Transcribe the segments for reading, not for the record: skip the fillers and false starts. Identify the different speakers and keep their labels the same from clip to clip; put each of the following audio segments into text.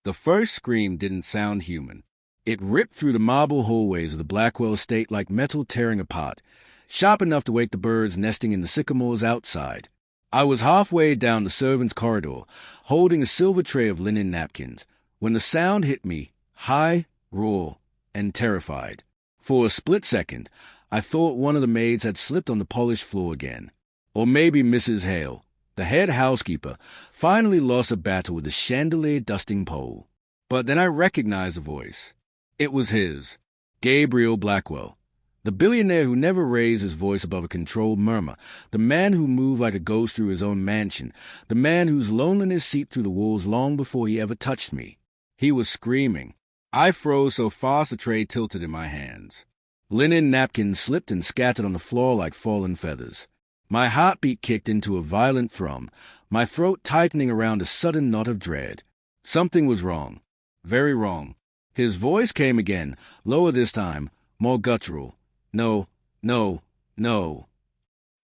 Speaker 1: The first scream didn't sound human. It ripped through the marble hallways of the Blackwell estate like metal tearing apart, sharp enough to wake the birds nesting in the sycamores outside. I was halfway down the servants' corridor, holding a silver tray of linen napkins, when the sound hit me, high, raw, and terrified. For a split second, I thought one of the maids had slipped on the polished floor again. Or maybe Mrs. Hale, the head housekeeper, finally lost a battle with the chandelier dusting pole. But then I recognized the voice. It was his, Gabriel Blackwell, the billionaire who never raised his voice above a controlled murmur, the man who moved like a ghost through his own mansion, the man whose loneliness seeped through the walls long before he ever touched me. He was screaming. I froze so fast the tray tilted in my hands. Linen napkins slipped and scattered on the floor like fallen feathers. My heartbeat kicked into a violent thrum, my throat tightening around a sudden knot of dread. Something was wrong. Very wrong. His voice came again, lower this time, more guttural. No, no, no.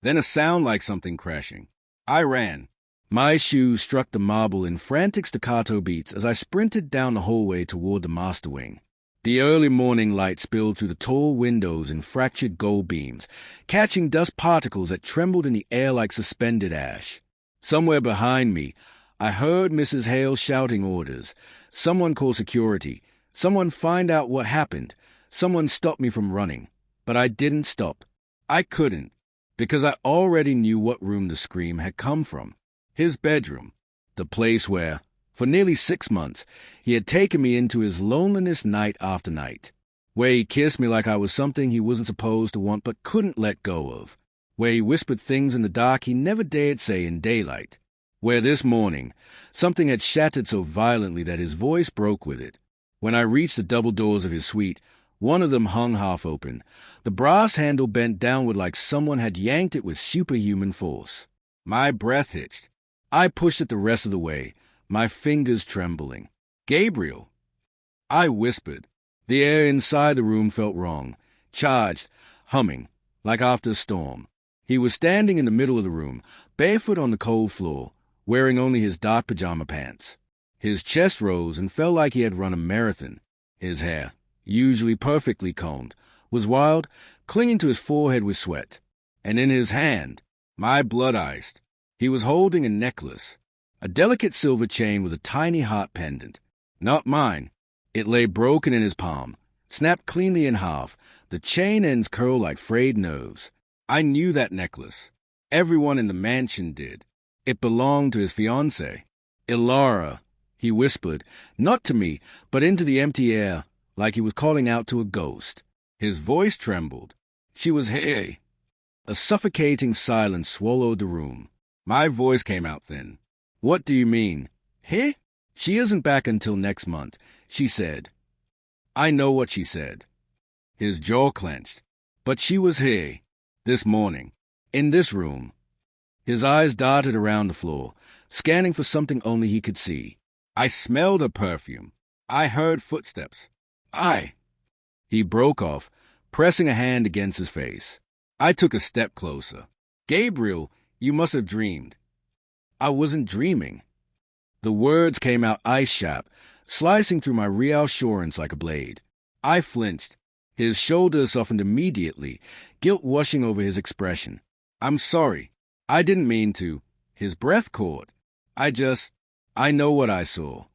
Speaker 1: Then a sound like something crashing. I ran. My shoes struck the marble in frantic staccato beats as I sprinted down the hallway toward the master wing. The early morning light spilled through the tall windows in fractured gold beams, catching dust particles that trembled in the air like suspended ash. Somewhere behind me, I heard Mrs. Hale shouting orders. Someone call security. Someone find out what happened. Someone stop me from running. But I didn't stop. I couldn't, because I already knew what room the scream had come from. His bedroom, the place where, for nearly 6 months, he had taken me into his loneliness night after night, where he kissed me like I was something he wasn't supposed to want but couldn't let go of, where he whispered things in the dark he never dared say in daylight, where this morning something had shattered so violently that his voice broke with it. When I reached the double doors of his suite, one of them hung half open. The brass handle bent downward like someone had yanked it with superhuman force. My breath hitched. I pushed it the rest of the way, my fingers trembling. Gabriel! I whispered. The air inside the room felt wrong, charged, humming, like after a storm. He was standing in the middle of the room, barefoot on the cold floor, wearing only his dark pajama pants. His chest rose and felt like he had run a marathon. His hair, usually perfectly combed, was wild, clinging to his forehead with sweat. And in his hand, my blood iced, he was holding a necklace, a delicate silver chain with a tiny heart pendant. Not mine. It lay broken in his palm, snapped cleanly in half, the chain ends curled like frayed nerves. I knew that necklace. Everyone in the mansion did. It belonged to his fiancée. Ilara, he whispered, not to me, but into the empty air, like he was calling out to a ghost. His voice trembled. She was here. A suffocating silence swallowed the room. My voice came out thin. What do you mean? Here? She isn't back until next month, she said. I know what she said. His jaw clenched. But she was here, this morning, in this room. His eyes darted around the floor, scanning for something only he could see. I smelled her perfume. I heard footsteps. He broke off, pressing a hand against his face. I took a step closer. Gabriel, you must have dreamed. I wasn't dreaming. The words came out ice-sharp, slicing through my reassurance like a blade. I flinched. His shoulders softened immediately, guilt washing over his expression. I'm sorry. I didn't mean to. His breath caught. I know what I saw.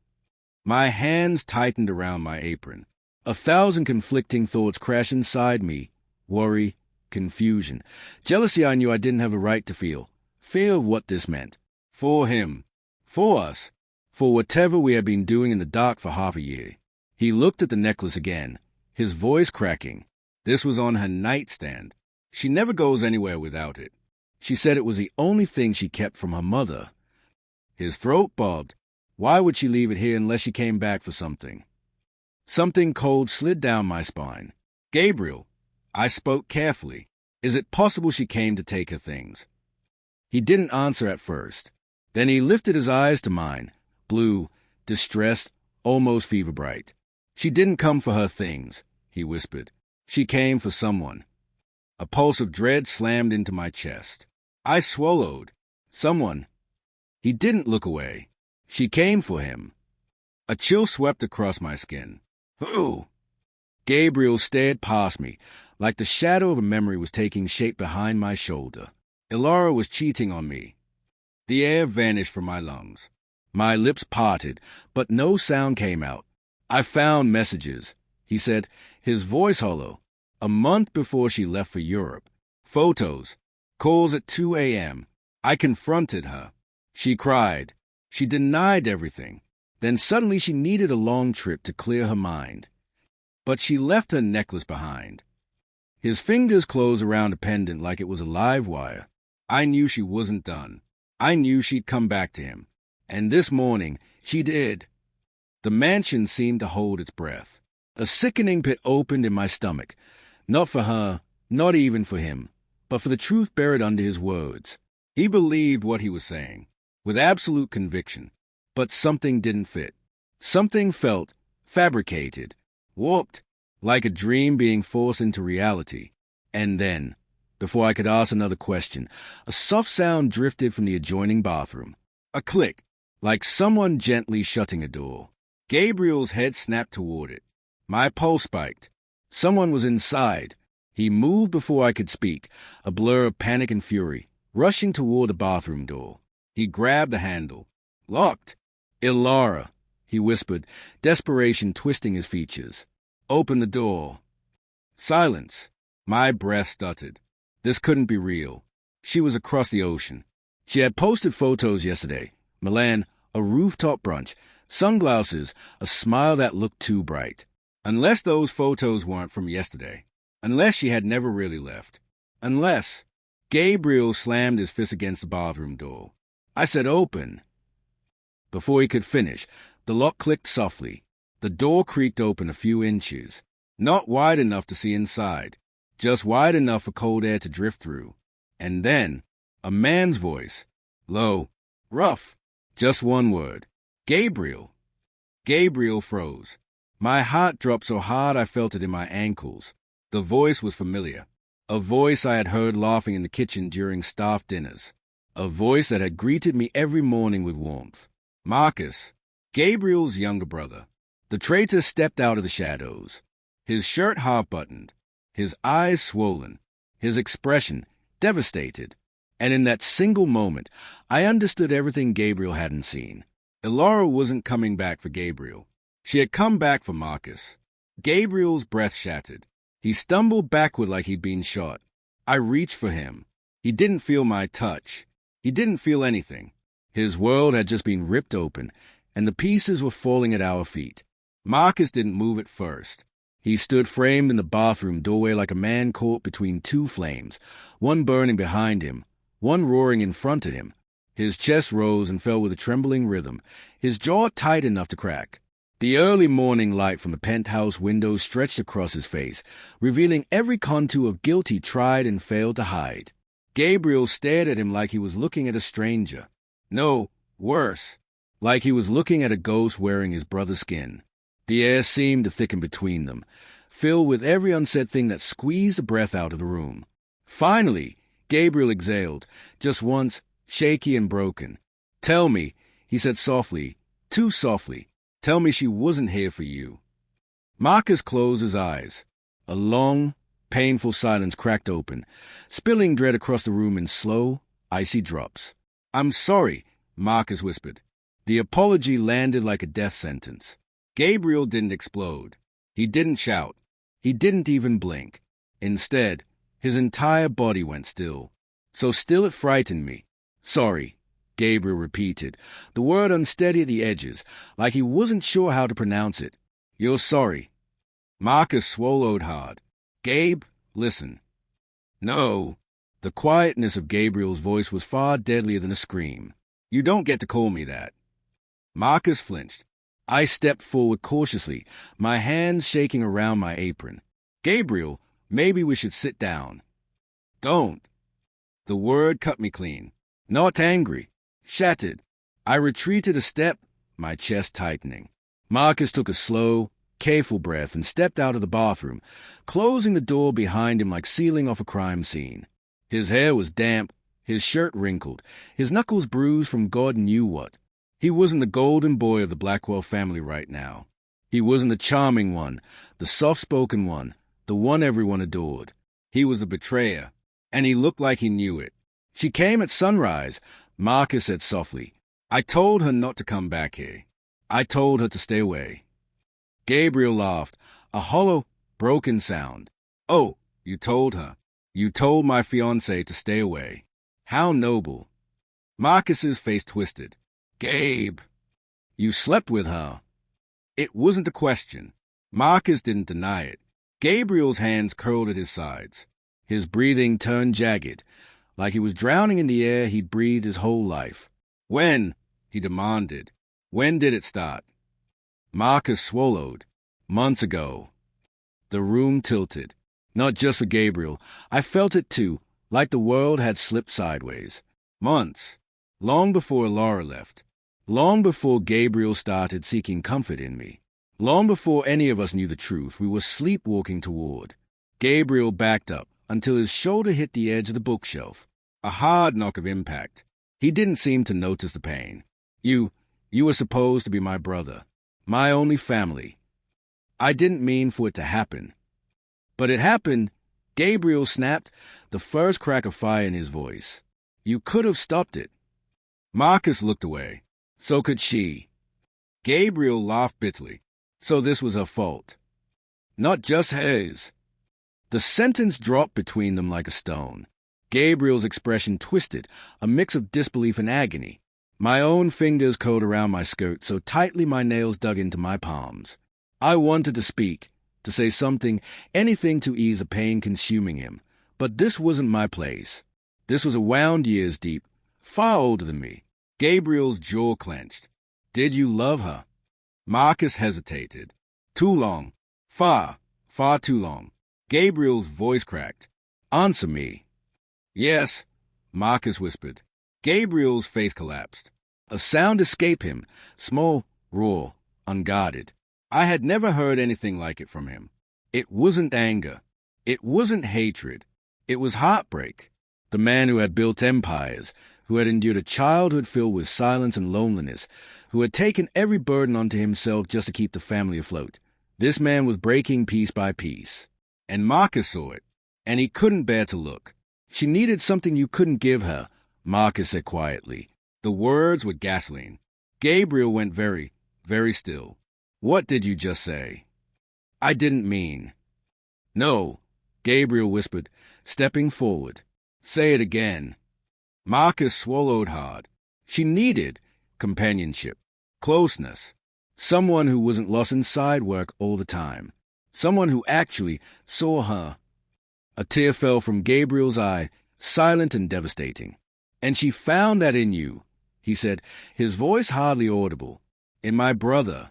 Speaker 1: My hands tightened around my apron. 1,000 conflicting thoughts crashed inside me. Worry, confusion, jealousy I knew I didn't have a right to feel. Fear of what this meant. For him. For us. For whatever we had been doing in the dark for half a year. He looked at the necklace again, his voice cracking. This was on her nightstand. She never goes anywhere without it. She said it was the only thing she kept from her mother. His throat bobbed. Why would she leave it here unless she came back for something? Something cold slid down my spine. Gabriel, I spoke carefully. Is it possible she came to take her things? He didn't answer at first. Then he lifted his eyes to mine, blue, distressed, almost fever-bright. She didn't come for her things, he whispered. She came for someone. A pulse of dread slammed into my chest. I swallowed. Someone. He didn't look away. She came for him. A chill swept across my skin. Who? Gabriel stared past me, like the shadow of a memory was taking shape behind my shoulder. Ilara was cheating on me. The air vanished from my lungs. My lips parted, but no sound came out. I found messages, he said, his voice hollow. A month before she left for Europe. Photos. Calls at 2 a.m. I confronted her. She cried. She denied everything. Then suddenly she needed a long trip to clear her mind. But she left her necklace behind. His fingers closed around a pendant like it was a live wire. I knew she wasn't done. I knew she'd come back to him. And this morning, she did. The mansion seemed to hold its breath. A sickening pit opened in my stomach. Not for her, not even for him, but for the truth buried under his words. He believed what he was saying, with absolute conviction. But something didn't fit. Something felt fabricated, warped, like a dream being forced into reality. And then, before I could ask another question, a soft sound drifted from the adjoining bathroom. A click, like someone gently shutting a door. Gabriel's head snapped toward it. My pulse spiked. Someone was inside. He moved before I could speak, a blur of panic and fury, rushing toward the bathroom door. He grabbed the handle. Locked. Ilara, he whispered, desperation twisting his features. Open the door. Silence. My breath stuttered. This couldn't be real. She was across the ocean. She had posted photos yesterday. Milan, a rooftop brunch, sunglasses, a smile that looked too bright. Unless those photos weren't from yesterday. Unless she had never really left. Unless... Gabriel slammed his fist against the bathroom door. I said open. Before he could finish, the lock clicked softly. The door creaked open a few inches. Not wide enough to see inside. Just wide enough for cold air to drift through. And then, a man's voice. Low. Rough. Just one word. Gabriel. Gabriel froze. My heart dropped so hard I felt it in my ankles. The voice was familiar. A voice I had heard laughing in the kitchen during staff dinners. A voice that had greeted me every morning with warmth. Marcus, Gabriel's younger brother. The traitor stepped out of the shadows. His shirt half-buttoned. His eyes swollen. His expression devastated. And in that single moment, I understood everything Gabriel hadn't seen. Ilara wasn't coming back for Gabriel. She had come back for Marcus. Gabriel's breath shattered. He stumbled backward like he'd been shot. I reached for him. He didn't feel my touch. He didn't feel anything. His world had just been ripped open, and the pieces were falling at our feet. Marcus didn't move at first. He stood framed in the bathroom doorway like a man caught between two flames, one burning behind him, one roaring in front of him. His chest rose and fell with a trembling rhythm, his jaw tight enough to crack. The early morning light from the penthouse window stretched across his face, revealing every contour of guilt he tried and failed to hide. Gabriel stared at him like he was looking at a stranger. No, worse, like he was looking at a ghost wearing his brother's skin. The air seemed to thicken between them, filled with every unsaid thing that squeezed the breath out of the room. Finally, Gabriel exhaled, just once, shaky and broken. Tell me, he said softly, too softly. Tell me she wasn't here for you. Marcus closed his eyes. A long, painful silence cracked open, spilling dread across the room in slow, icy drops. I'm sorry, Marcus whispered. The apology landed like a death sentence. Gabriel didn't explode. He didn't shout. He didn't even blink. Instead, his entire body went still. So still it frightened me. Sorry, Gabriel repeated, the word unsteady at the edges, like he wasn't sure how to pronounce it. You're sorry. Marcus swallowed hard. Gabe, listen. No. The quietness of Gabriel's voice was far deadlier than a scream. You don't get to call me that. Marcus flinched. I stepped forward cautiously, my hands shaking around my apron. Gabriel, maybe we should sit down. Don't. The word cut me clean. Not angry. Shattered. I retreated a step, my chest tightening. Marcus took a slow, careful breath and stepped out of the bathroom, closing the door behind him like sealing off a crime scene. His hair was damp, his shirt wrinkled, his knuckles bruised from God knew what. He wasn't the golden boy of the Blackwell family right now. He wasn't the charming one, the soft-spoken one, the one everyone adored. He was a betrayer, and he looked like he knew it. She came at sunrise, Marcus said softly. I told her not to come back here. I told her to stay away. Gabriel laughed, a hollow, broken sound. Oh, you told her. You told my fiancée to stay away. How noble. Marcus's face twisted. Gabe, you slept with her. It wasn't a question. Marcus didn't deny it. Gabriel's hands curled at his sides. His breathing turned jagged, like he was drowning in the air he'd breathed his whole life. When? He demanded. When did it start? Marcus swallowed. Months ago. The room tilted. Not just for Gabriel. I felt it too, like the world had slipped sideways. Months. Long before Laura left. Long before Gabriel started seeking comfort in me. Long before any of us knew the truth we were sleepwalking toward. Gabriel backed up until his shoulder hit the edge of the bookshelf. A hard knock of impact. He didn't seem to notice the pain. You were supposed to be my brother. My only family. I didn't mean for it to happen. But it happened. Gabriel snapped, the first crack of fire in his voice. You could have stopped it. Marcus looked away. So could she. Gabriel laughed bitterly. So this was her fault. Not just hers. The sentence dropped between them like a stone. Gabriel's expression twisted, a mix of disbelief and agony. My own fingers curled around my skirt so tightly my nails dug into my palms. I wanted to speak, to say something, anything to ease the pain consuming him. But this wasn't my place. This was a wound years deep, far older than me. Gabriel's jaw clenched. Did you love her? Marcus hesitated. Too long. Far too long. Gabriel's voice cracked. Answer me. Yes, Marcus whispered. Gabriel's face collapsed. A sound escaped him, small, raw, unguarded. I had never heard anything like it from him. It wasn't anger. It wasn't hatred. It was heartbreak. The man who had built empires, who had endured a childhood filled with silence and loneliness, who had taken every burden onto himself just to keep the family afloat. This man was breaking piece by piece. And Marcus saw it, and he couldn't bear to look. She needed something you couldn't give her, Marcus said quietly. The words were gasoline. Gabriel went very, very still. What did you just say? I didn't mean. No, Gabriel whispered, stepping forward. Say it again. Marcus swallowed hard. She needed companionship, closeness, someone who wasn't lost in side work all the time, someone who actually saw her. A tear fell from Gabriel's eye, silent and devastating. And she found that in you, he said, his voice hardly audible. In my brother.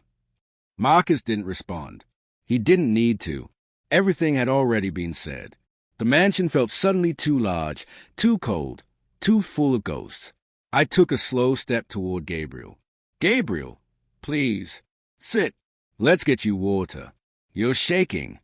Speaker 1: Marcus didn't respond. He didn't need to. Everything had already been said. The mansion felt suddenly too large, too cold, too full of ghosts. I took a slow step toward Gabriel. Gabriel, please, sit. Let's get you water. You're shaking.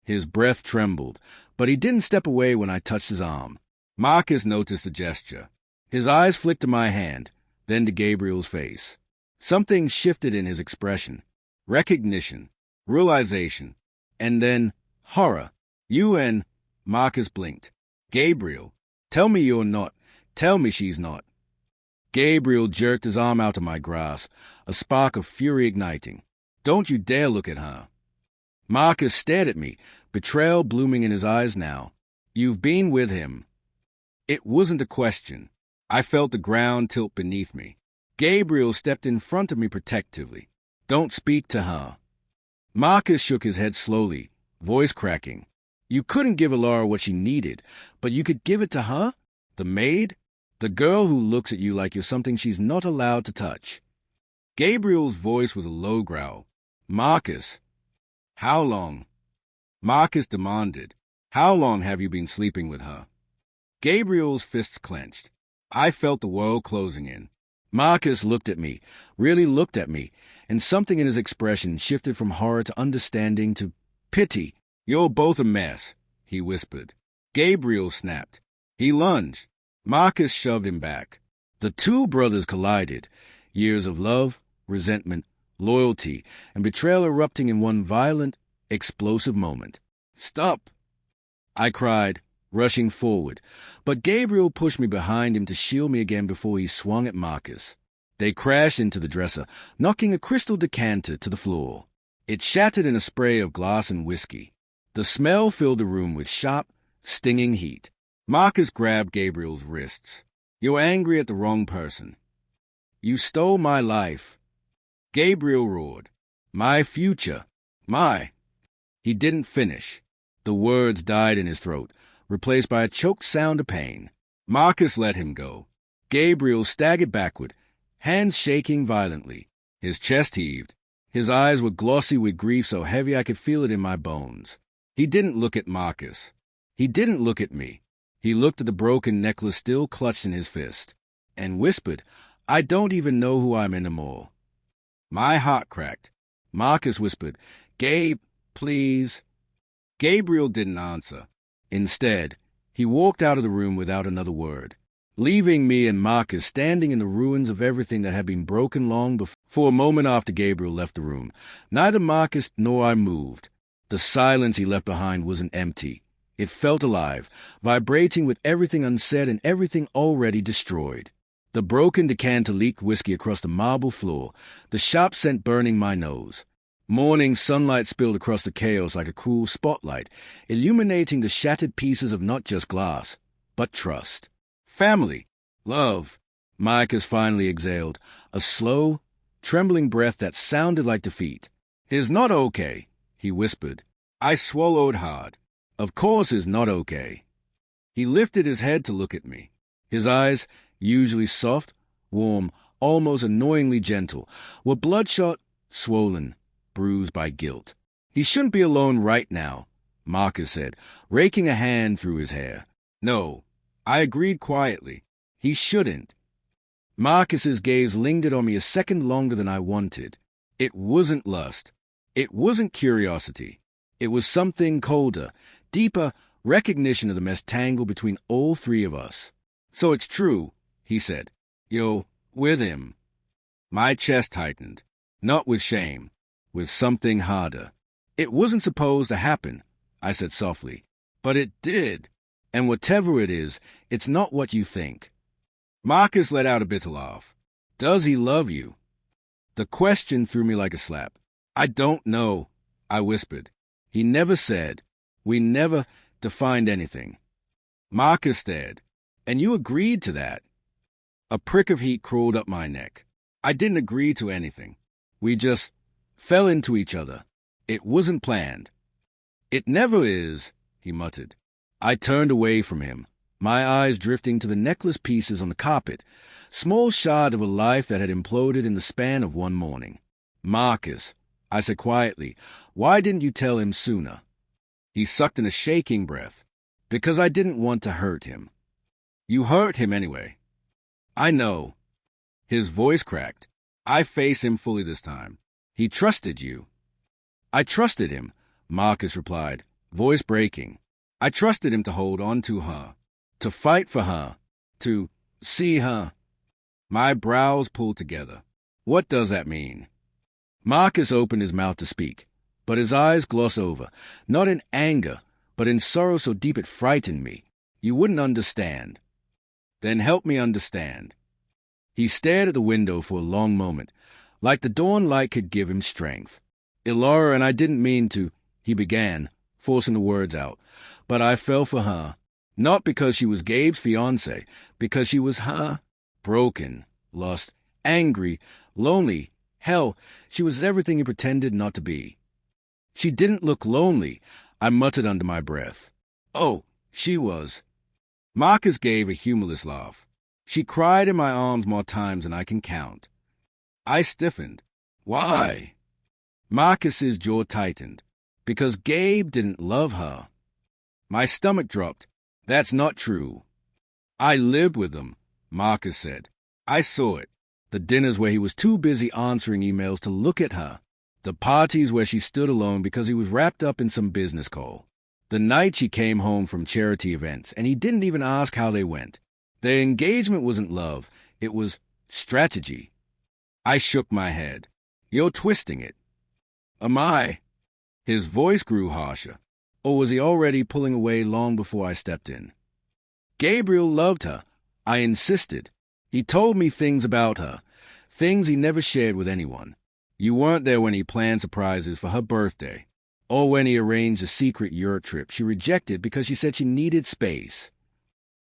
Speaker 1: His breath trembled, but he didn't step away when I touched his arm. Marcus noticed the gesture. His eyes flicked to my hand, then to Gabriel's face. Something shifted in his expression. Recognition, realization, and then horror. You and... Marcus blinked. Gabriel, tell me you're not. Tell me she's not. Gabriel jerked his arm out of my grasp, a spark of fury igniting. Don't you dare look at her. Marcus stared at me, betrayal blooming in his eyes now. You've been with him. It wasn't a question. I felt the ground tilt beneath me. Gabriel stepped in front of me protectively. Don't speak to her. Marcus shook his head slowly, voice cracking. You couldn't give Laura what she needed, but you could give it to her? The maid? The girl who looks at you like you're something she's not allowed to touch. Gabriel's voice was a low growl. Marcus. How long? Marcus demanded. How long have you been sleeping with her? Gabriel's fists clenched. I felt the world closing in. Marcus looked at me, really looked at me, and something in his expression shifted from horror to understanding to pity. You're both a mess, he whispered. Gabriel snapped. He lunged. Marcus shoved him back. The two brothers collided. Years of love, resentment, loyalty, and betrayal erupting in one violent, explosive moment. "Stop!" I cried, rushing forward, but Gabriel pushed me behind him to shield me again before he swung at Marcus. They crashed into the dresser, knocking a crystal decanter to the floor. It shattered in a spray of glass and whiskey. The smell filled the room with sharp, stinging heat. Marcus grabbed Gabriel's wrists. "You're angry at the wrong person. You stole my life." Gabriel roared. "My future. My—" He didn't finish. The words died in his throat, replaced by a choked sound of pain. Marcus let him go. Gabriel staggered backward, hands shaking violently. His chest heaved. His eyes were glossy with grief so heavy I could feel it in my bones. He didn't look at Marcus. He didn't look at me. He looked at the broken necklace still clutched in his fist, and whispered, "I don't even know who I'm anymore." My heart cracked. Marcus whispered, "Gabe, please." Gabriel didn't answer. Instead, he walked out of the room without another word, leaving me and Marcus standing in the ruins of everything that had been broken long before. For a moment after Gabriel left the room, neither Marcus nor I moved. The silence he left behind wasn't empty. It felt alive, vibrating with everything unsaid and everything already destroyed. The broken decanter leaked whiskey across the marble floor, the sharp scent burning my nose. Morning sunlight spilled across the chaos like a cruel spotlight, illuminating the shattered pieces of not just glass, but trust. Family. Love. Marcus finally exhaled, a slow, trembling breath that sounded like defeat. "It's not okay," he whispered. I swallowed hard. "Of course it's not okay." He lifted his head to look at me. His eyes, usually soft, warm, almost annoyingly gentle, were bloodshot, swollen, bruised by guilt. "He shouldn't be alone right now," Marcus said, raking a hand through his hair. "No," I agreed quietly. "He shouldn't." Marcus's gaze lingered on me a second longer than I wanted. It wasn't lust. It wasn't curiosity. It was something colder, deeper, recognition of the mess tangled between all three of us. "So it's true," he said. "You're with him." My chest tightened, not with shame, with something harder. "It wasn't supposed to happen," I said softly. "But it did. And whatever it is, it's not what you think." Marcus let out a bitter laugh. "Does he love you?" The question threw me like a slap. "I don't know," I whispered. "He never said. We never defined anything." Marcus stared. "And you agreed to that?" A prick of heat crawled up my neck. I didn't agree to anything. We just fell into each other. It wasn't planned. "It never is," he muttered. I turned away from him, my eyes drifting to the necklace pieces on the carpet, small shard of a life that had imploded in the span of one morning. "Marcus," I said quietly, "why didn't you tell him sooner?" He sucked in a shaking breath. "Because I didn't want to hurt him." "You hurt him anyway." "I know." His voice cracked. I faced him fully this time. "He trusted you." "I trusted him," Marcus replied, voice breaking. "I trusted him to hold on to her, to fight for her, to see her." My brows pulled together. "What does that mean?" Marcus opened his mouth to speak, but his eyes glossed over, not in anger, but in sorrow so deep it frightened me. "You wouldn't understand." "Then help me understand." He stared at the window for a long moment, like the dawn light could give him strength. "Elora and I didn't mean to," he began, forcing the words out, "but I fell for her. Not because she was Gabe's fiancée, because she was her. Broken, lost, angry, lonely. Hell, she was everything he pretended not to be." "She didn't look lonely," I muttered under my breath. "Oh, she was." Marcus gave a humorless laugh. "She cried in my arms more times than I can count." I stiffened. "Why?" Marcus's jaw tightened. "Because Gabe didn't love her." My stomach dropped. "That's not true." "I lived with him," Marcus said. "I saw it. The dinners where he was too busy answering emails to look at her. The parties where she stood alone because he was wrapped up in some business call. The night she came home from charity events, and he didn't even ask how they went. Their engagement wasn't love. It was strategy." I shook my head. You're twisting it. Am I? His voice grew harsher. Or was he already pulling away long before I stepped in? Gabriel loved her. I insisted. He told me things about her, things he never shared with anyone. You weren't there when he planned surprises for her birthday, or when he arranged a secret Europe trip she rejected because she said she needed space.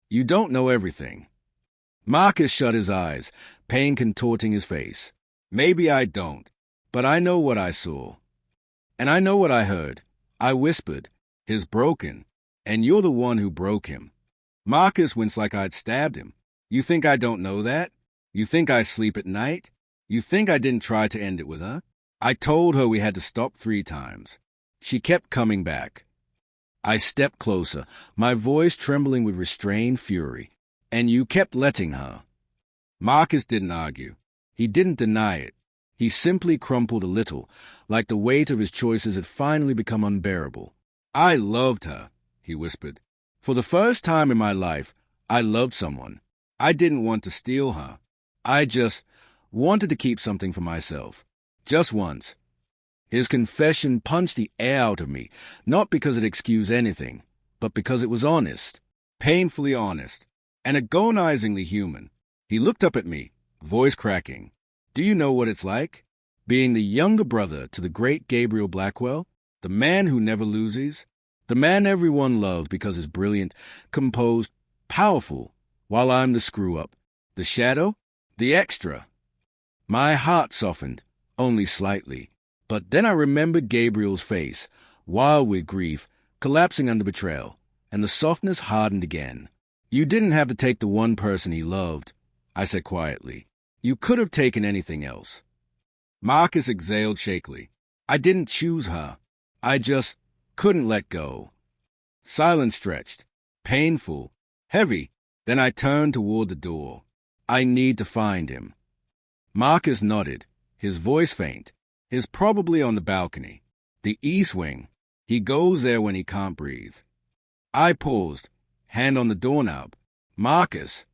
Speaker 1: You don't know everything. Marcus shut his eyes, pain contorting his face. Maybe I don't, but I know what I saw. And I know what I heard. I whispered, "He's broken, and you're the one who broke him." Marcus winced like I'd stabbed him. You think I don't know that? You think I sleep at night? You think I didn't try to end it with her? I told her we had to stop 3 times. She kept coming back. I stepped closer, my voice trembling with restrained fury. And you kept letting her. Marcus didn't argue. He didn't deny it. He simply crumpled a little, like the weight of his choices had finally become unbearable. I loved her, he whispered. For the first time in my life, I loved someone. I didn't want to steal her. I just wanted to keep something for myself. Just once. His confession punched the air out of me, not because it excused anything, but because it was honest, painfully honest, and agonizingly human. He looked up at me, voice cracking. Do you know what it's like? Being the younger brother to the great Gabriel Blackwell, the man who never loses, the man everyone loves because he's brilliant, composed, powerful, while I'm the screw-up, the shadow, the extra. My heart softened, only slightly. But then I remembered Gabriel's face, wild with grief, collapsing under betrayal, and the softness hardened again. You didn't have to take the one person he loved, I said quietly. You could have taken anything else. Marcus exhaled shakily. I didn't choose her. I just couldn't let go. Silence stretched, painful, heavy. Then I turned toward the door. I need to find him. Marcus nodded, his voice faint. He's probably on the balcony. The east wing. He goes there when he can't breathe. I paused, hand on the doorknob. Marcus.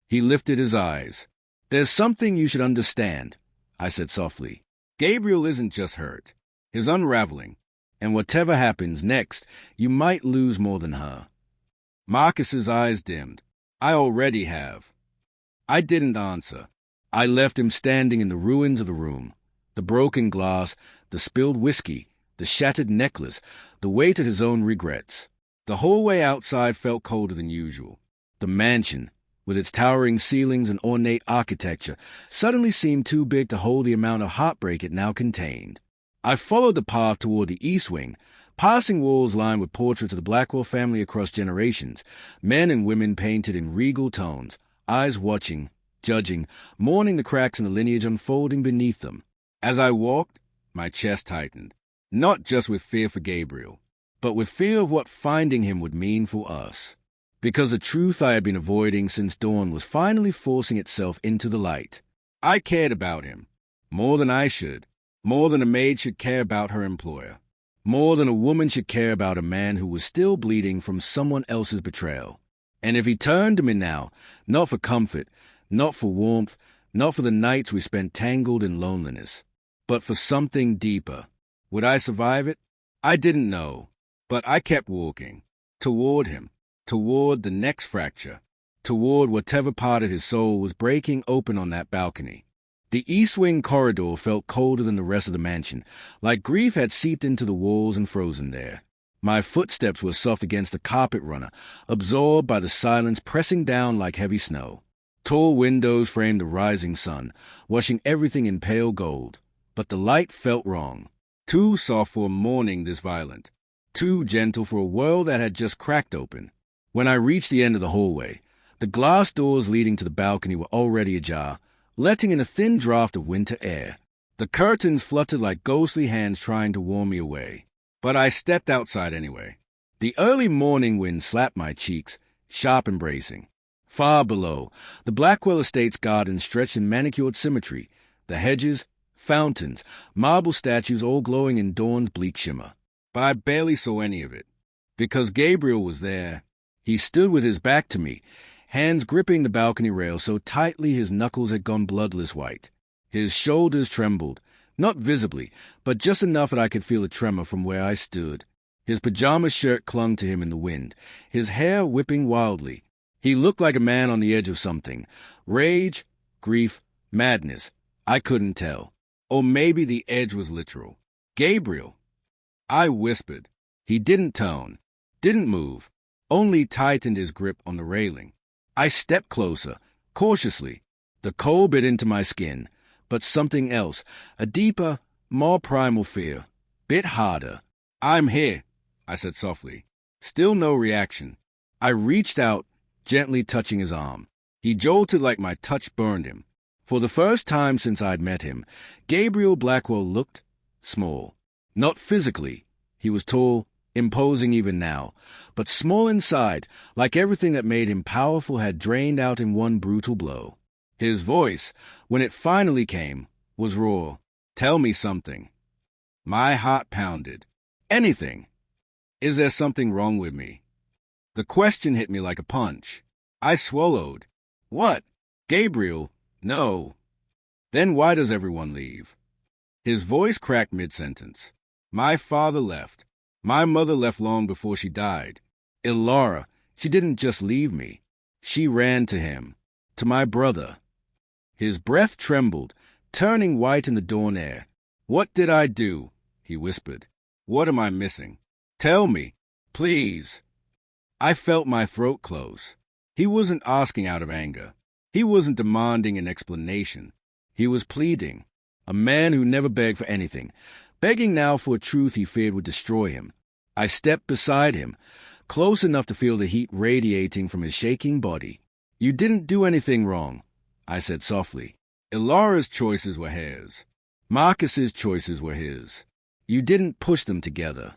Speaker 1: He lifted his eyes. There's something you should understand, I said softly. Gabriel isn't just hurt. He's unraveling. And whatever happens next, you might lose more than her. Marcus's eyes dimmed. I already have. I didn't answer. I left him standing in the ruins of the room. The broken glass, the spilled whiskey, the shattered necklace, the weight of his own regrets. The hallway outside felt colder than usual. The mansion, with its towering ceilings and ornate architecture, suddenly seemed too big to hold the amount of heartbreak it now contained. I followed the path toward the east wing, passing walls lined with portraits of the Blackwell family across generations, men and women painted in regal tones, eyes watching, judging, mourning the cracks in the lineage unfolding beneath them. As I walked, my chest tightened, not just with fear for Gabriel, but with fear of what finding him would mean for us. Because the truth I had been avoiding since dawn was finally forcing itself into the light. I cared about him, more than I should, more than a maid should care about her employer, more than a woman should care about a man who was still bleeding from someone else's betrayal. And if he turned to me now, not for comfort, not for warmth, not for the nights we spent tangled in loneliness, but for something deeper, would I survive it? I didn't know, but I kept walking, toward him, toward the next fracture, toward whatever part of his soul was breaking open on that balcony. The east wing corridor felt colder than the rest of the mansion, like grief had seeped into the walls and frozen there. My footsteps were soft against the carpet runner, absorbed by the silence pressing down like heavy snow. Tall windows framed the rising sun, washing everything in pale gold. But the light felt wrong. Too soft for a morning this violent. Too gentle for a world that had just cracked open. When I reached the end of the hallway, the glass doors leading to the balcony were already ajar, letting in a thin draught of winter air. The curtains fluttered like ghostly hands trying to warm me away. But I stepped outside anyway. The early morning wind slapped my cheeks, sharp and bracing. Far below, the Blackwell Estate's garden stretched in manicured symmetry, the hedges, fountains, marble statues all glowing in dawn's bleak shimmer. But I barely saw any of it. Because Gabriel was there. He stood with his back to me, hands gripping the balcony rail so tightly his knuckles had gone bloodless white. His shoulders trembled, not visibly, but just enough that I could feel a tremor from where I stood. His pajama shirt clung to him in the wind, his hair whipping wildly. He looked like a man on the edge of something. Rage, grief, madness. I couldn't tell. Or maybe the edge was literal. "Gabriel!" I whispered. He didn't tone, didn't move, only tightened his grip on the railing. I stepped closer, cautiously. The cold bit into my skin, but something else, a deeper, more primal fear, bit harder. "I'm here," I said softly. Still no reaction. I reached out, gently touching his arm. He jolted like my touch burned him. For the first time since I'd met him, Gabriel Blackwell looked small. Not physically. He was tall, imposing even now, but small inside, like everything that made him powerful had drained out in one brutal blow. His voice, when it finally came, was raw. "Tell me something." My heart pounded. "Anything. Is there something wrong with me?" The question hit me like a punch. I swallowed. "What?" "Gabriel, no." "Then why does everyone leave?" His voice cracked mid-sentence. "My father left. My mother left long before she died. Ilara, she didn't just leave me. She ran to him, to my brother." His breath trembled, turning white in the dawn air. "What did I do?" he whispered. "What am I missing? Tell me, please." I felt my throat close. He wasn't asking out of anger. He wasn't demanding an explanation. He was pleading. A man who never begged for anything, begging now for a truth he feared would destroy him. I stepped beside him, close enough to feel the heat radiating from his shaking body. "You didn't do anything wrong," I said softly. "Ilara's choices were hers. Marcus's choices were his. You didn't push them together."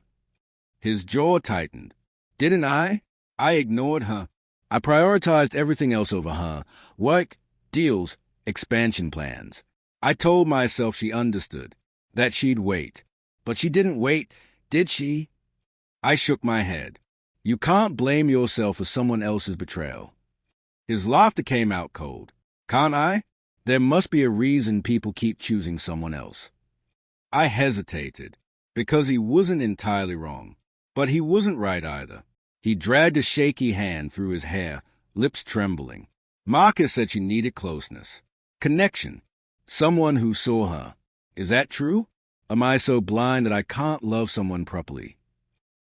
Speaker 1: His jaw tightened. "Didn't I? I ignored her. I prioritized everything else over her. Work, deals, expansion plans. I told myself she understood, that she'd wait. But she didn't wait, did she?" I shook my head. "You can't blame yourself for someone else's betrayal." His laughter came out cold. "Can't I? There must be a reason people keep choosing someone else." I hesitated, because he wasn't entirely wrong. But he wasn't right either. He dragged a shaky hand through his hair, lips trembling. "Marcus said she needed closeness. Connection. Someone who saw her. Is that true? Am I so blind that I can't love someone properly?"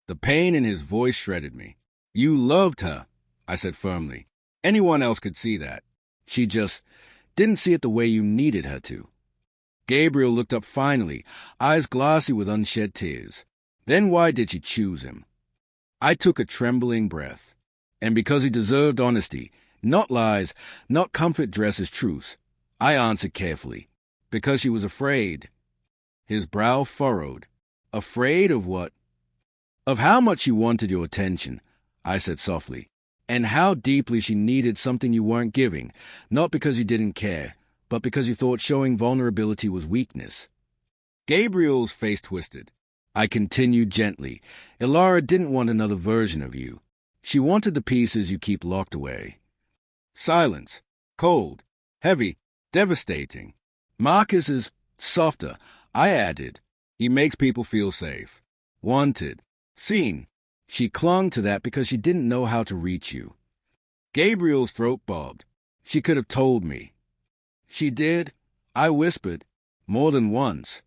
Speaker 1: The pain in his voice shredded me. "You loved her," I said firmly. "Anyone else could see that. She just didn't see it the way you needed her to." Gabriel looked up finally, eyes glassy with unshed tears. "Then why did she choose him?" I took a trembling breath. And because he deserved honesty, not lies, not comfort dressed as truths, I answered carefully. "Because she was afraid." His brow furrowed. "Afraid of what?" "Of how much she wanted your attention," I said softly, "and how deeply she needed something you weren't giving, not because you didn't care, but because you thought showing vulnerability was weakness." Gabriel's face twisted. I continued gently. "Ilara didn't want another version of you. She wanted the pieces you keep locked away." Silence. Cold. Heavy. Devastating. "Marcus is softer," I added. "He makes people feel safe. Wanted. Seen." She clung to that because she didn't know how to reach you. Gabriel's throat bobbed. "She could have told me." "She did," I whispered, "more than once."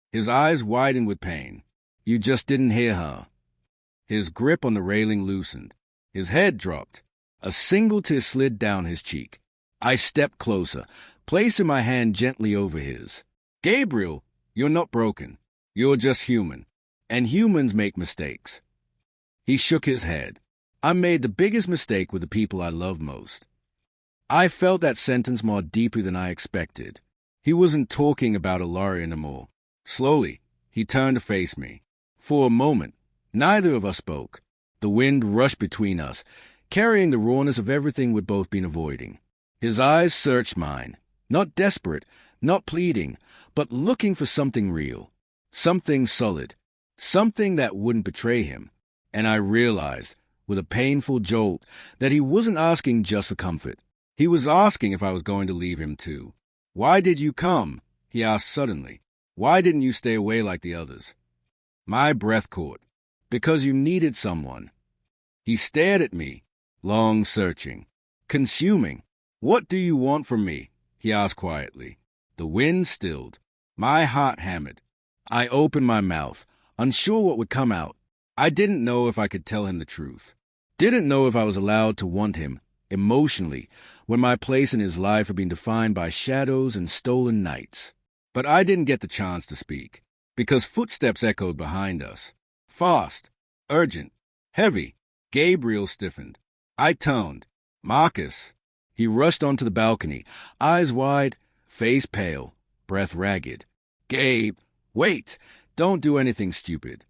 Speaker 1: His eyes widened with pain. "You just didn't hear her." His grip on the railing loosened. His head dropped. A single tear slid down his cheek. I stepped closer, placing my hand gently over his. "Gabriel, you're not broken. You're just human. And humans make mistakes." He shook his head. "I made the biggest mistake with the people I love most." I felt that sentence more deeply than I expected. He wasn't talking about Ilara anymore. Slowly, he turned to face me. For a moment, neither of us spoke. The wind rushed between us, carrying the rawness of everything we'd both been avoiding. His eyes searched mine, not desperate, not pleading, but looking for something real, something solid, something that wouldn't betray him. And I realized, with a painful jolt, that he wasn't asking just for comfort. He was asking if I was going to leave him too. Why did you come? He asked suddenly. Why didn't you stay away like the others? My breath caught. Because you needed someone. He stared at me, long searching, consuming. What do you want from me? He asked quietly. The wind stilled. My heart hammered. I opened my mouth, unsure what would come out. I didn't know if I could tell him the truth. Didn't know if I was allowed to want him, emotionally, when my place in his life had been defined by shadows and stolen nights. But I didn't get the chance to speak, because footsteps echoed behind us. Fast, urgent, heavy. Gabriel stiffened. I turned. Marcus. He rushed onto the balcony, eyes wide, face pale, breath ragged. Gabe, wait! Don't do anything stupid.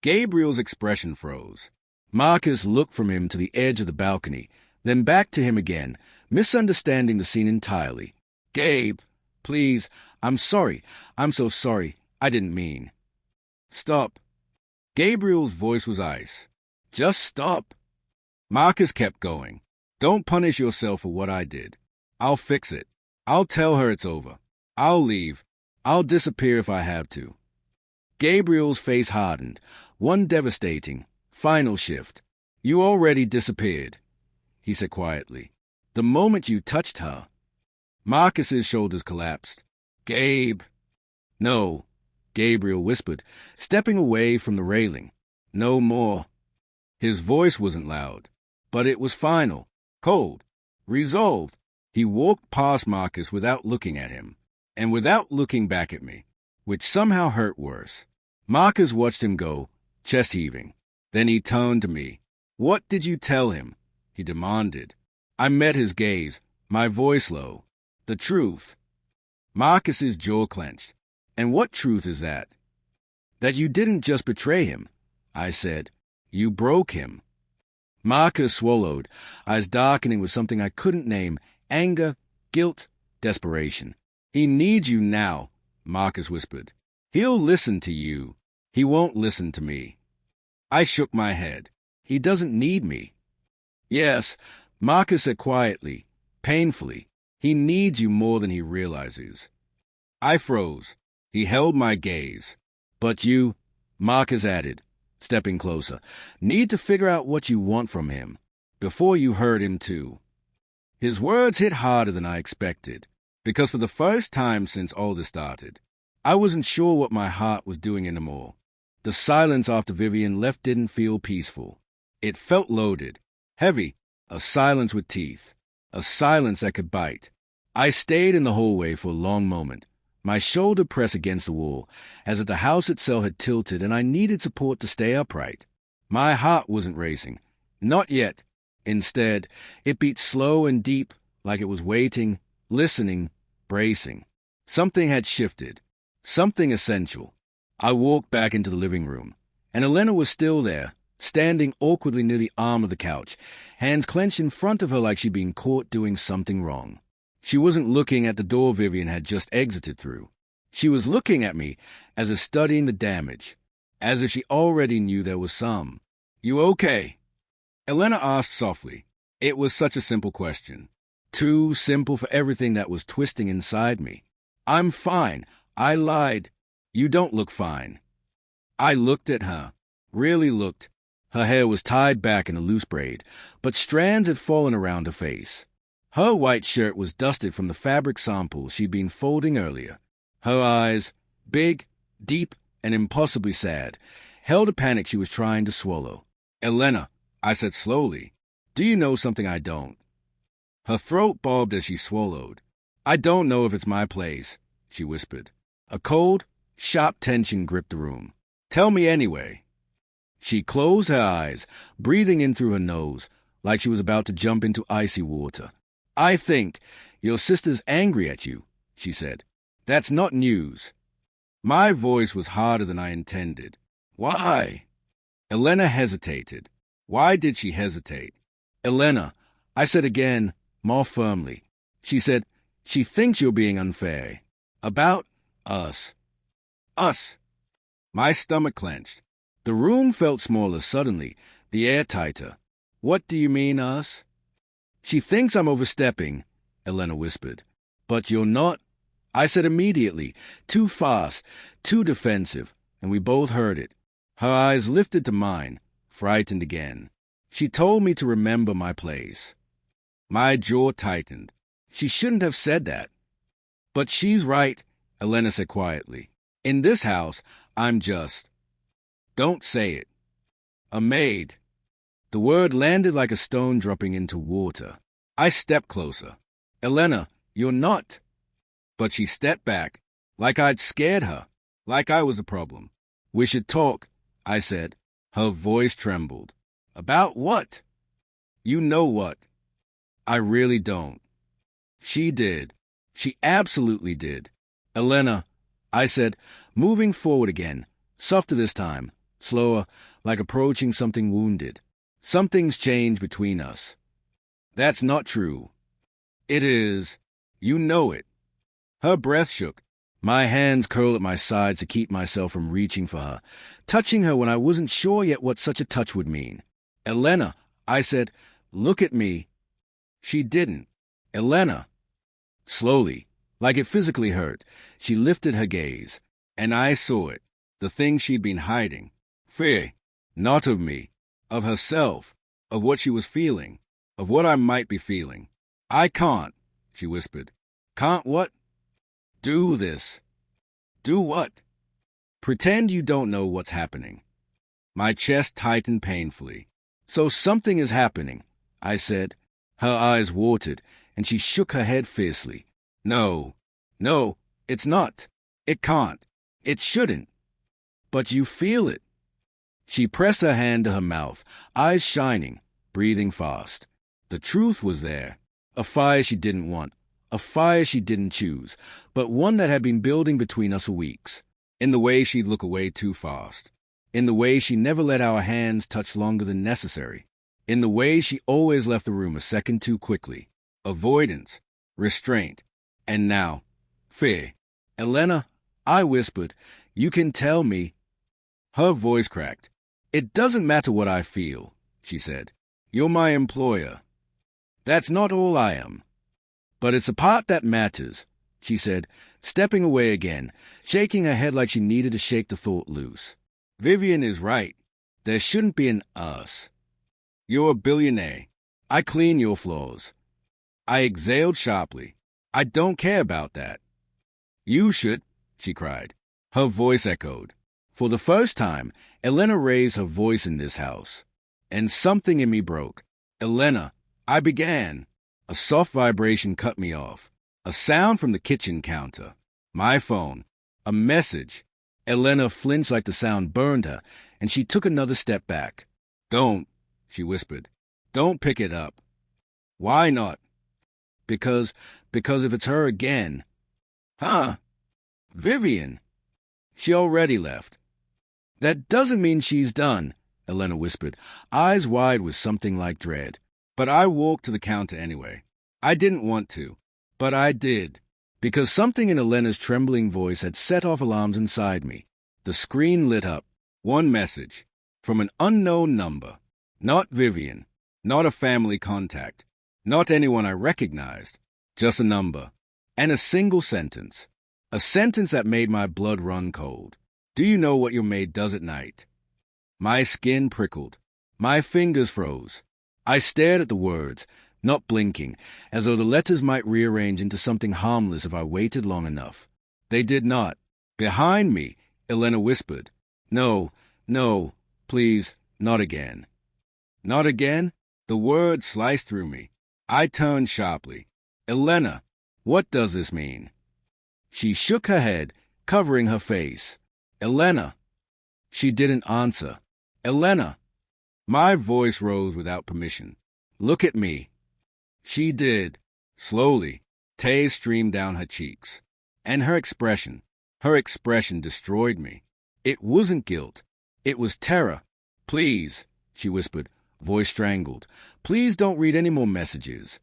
Speaker 1: Gabriel's expression froze. Marcus looked from him to the edge of the balcony, then back to him again, misunderstanding the scene entirely. Gabe, please, I'm sorry. I'm so sorry. I didn't mean. Stop. Gabriel's voice was ice. Just stop. Marcus kept going. Don't punish yourself for what I did. I'll fix it. I'll tell her it's over. I'll leave. I'll disappear if I have to. Gabriel's face hardened. One devastating, final shift. You already disappeared, he said quietly. The moment you touched her. Marcus's shoulders collapsed. Gabe. No, Gabriel whispered, stepping away from the railing. No more. His voice wasn't loud, but it was final, cold, resolved. He walked past Marcus without looking at him, and without looking back at me, which somehow hurt worse. Marcus watched him go, chest heaving. Then he turned to me. What did you tell him? He demanded. I met his gaze, my voice low. The truth. Marcus's jaw clenched. And what truth is that? That you didn't just betray him, I said. You broke him. Marcus swallowed, eyes darkening with something I couldn't name, anger, guilt, desperation. He needs you now, Marcus whispered. He'll listen to you. He won't listen to me. I shook my head. He doesn't need me. Yes, Marcus said quietly, painfully. He needs you more than he realizes. I froze. He held my gaze. But you, Marcus added, stepping closer, need to figure out what you want from him, before you hurt him too. His words hit harder than I expected, because for the first time since all this started, I wasn't sure what my heart was doing anymore. The silence after Vivian left didn't feel peaceful. It felt loaded, heavy, a silence with teeth, a silence that could bite. I stayed in the hallway for a long moment, my shoulder pressed against the wall, as if the house itself had tilted and I needed support to stay upright. My heart wasn't racing. Not yet. Instead, it beat slow and deep, like it was waiting, listening, bracing. Something had shifted. Something essential. I walked back into the living room, and Elena was still there, standing awkwardly near the arm of the couch, hands clenched in front of her like she'd been caught doing something wrong. She wasn't looking at the door Vivian had just exited through. She was looking at me as if studying the damage, as if she already knew there was some. You okay? Elena asked softly. It was such a simple question. Too simple for everything that was twisting inside me. I'm fine. I lied. You don't look fine. I looked at her. Really looked. Her hair was tied back in a loose braid, but strands had fallen around her face. Her white shirt was dusted from the fabric samples she'd been folding earlier. Her eyes, big, deep, and impossibly sad, held a panic she was trying to swallow. Elena, I said slowly, do you know something I don't? Her throat bobbed as she swallowed. I don't know if it's my place, she whispered. A cold, sharp tension gripped the room. Tell me anyway. She closed her eyes, breathing in through her nose, like she was about to jump into icy water. I think your sister's angry at you, she said. That's not news. My voice was harder than I intended. Why? Elena hesitated. Why did she hesitate? Elena, I said again, more firmly. She said, she thinks you're being unfair. About us. Us. My stomach clenched. The room felt smaller suddenly, the air tighter. What do you mean, us? She thinks I'm overstepping, Elena whispered. But you're not, I said immediately, too fast, too defensive, and we both heard it. Her eyes lifted to mine, frightened again. She told me to remember my place. My jaw tightened. She shouldn't have said that. But she's right, Elena said quietly. In this house, I'm just... Don't say it. A maid. The word landed like a stone dropping into water. I stepped closer. Elena, you're not. But she stepped back, like I'd scared her, like I was a problem. We should talk, I said. Her voice trembled. About what? You know what. I really don't. She did. She absolutely did. Elena, I said, moving forward again, softer this time, slower, like approaching something wounded. Something's changed between us. That's not true. It is. You know it. Her breath shook. My hands curled at my sides to keep myself from reaching for her, touching her when I wasn't sure yet what such a touch would mean. Elena, I said, look at me. She didn't. Elena. Slowly, like it physically hurt, she lifted her gaze, and I saw it, the thing she'd been hiding. Fear, not of me, of herself, of what she was feeling, of what I might be feeling. I can't, she whispered. Can't what? Do this. Do what? Pretend you don't know what's happening. My chest tightened painfully. So something is happening, I said. Her eyes watered, and she shook her head fiercely. No, it's not. It can't. It shouldn't. But you feel it. She pressed her hand to her mouth, eyes shining, breathing fast. The truth was there. A fire she didn't want. A fire she didn't choose, but one that had been building between us for weeks. In the way she'd look away too fast. In the way she never let our hands touch longer than necessary. In the way she always left the room a second too quickly. Avoidance. Restraint. And now, fear. Elena, I whispered, you can tell me. Her voice cracked. It doesn't matter what I feel, she said. You're my employer. That's not all I am. But it's a part that matters, she said, stepping away again, shaking her head like she needed to shake the thought loose. Vivian is right. There shouldn't be an us. You're a billionaire. I clean your floors. I exhaled sharply. I don't care about that. You should, she cried. Her voice echoed. For the first time, Elena raised her voice in this house. And something in me broke. Elena, I began. A soft vibration cut me off. A sound from the kitchen counter. My phone. A message. Elena flinched like the sound burned her, and she took another step back. Don't, she whispered. Don't pick it up. Why not? Because if it's her again. Huh? Vivian. She already left. That doesn't mean she's done, Elena whispered, eyes wide with something like dread. But I walked to the counter anyway. I didn't want to, but I did, because something in Elena's trembling voice had set off alarms inside me. The screen lit up. One message. From an unknown number. Not Vivian. Not a family contact. Not anyone I recognized. Just a number. And a single sentence. A sentence that made my blood run cold. Do you know what your maid does at night? My skin prickled. My fingers froze. I stared at the words, not blinking, as though the letters might rearrange into something harmless if I waited long enough. They did not. Behind me, Elena whispered, No, please, not again. Not again? The word sliced through me. I turned sharply. Elena, what does this mean? She shook her head, covering her face. Elena. She didn't answer. Elena. My voice rose without permission. Look at me. She did. Slowly, tears streamed down her cheeks. And her expression destroyed me. It wasn't guilt. It was terror. Please, she whispered, voice strangled. Please don't read any more messages.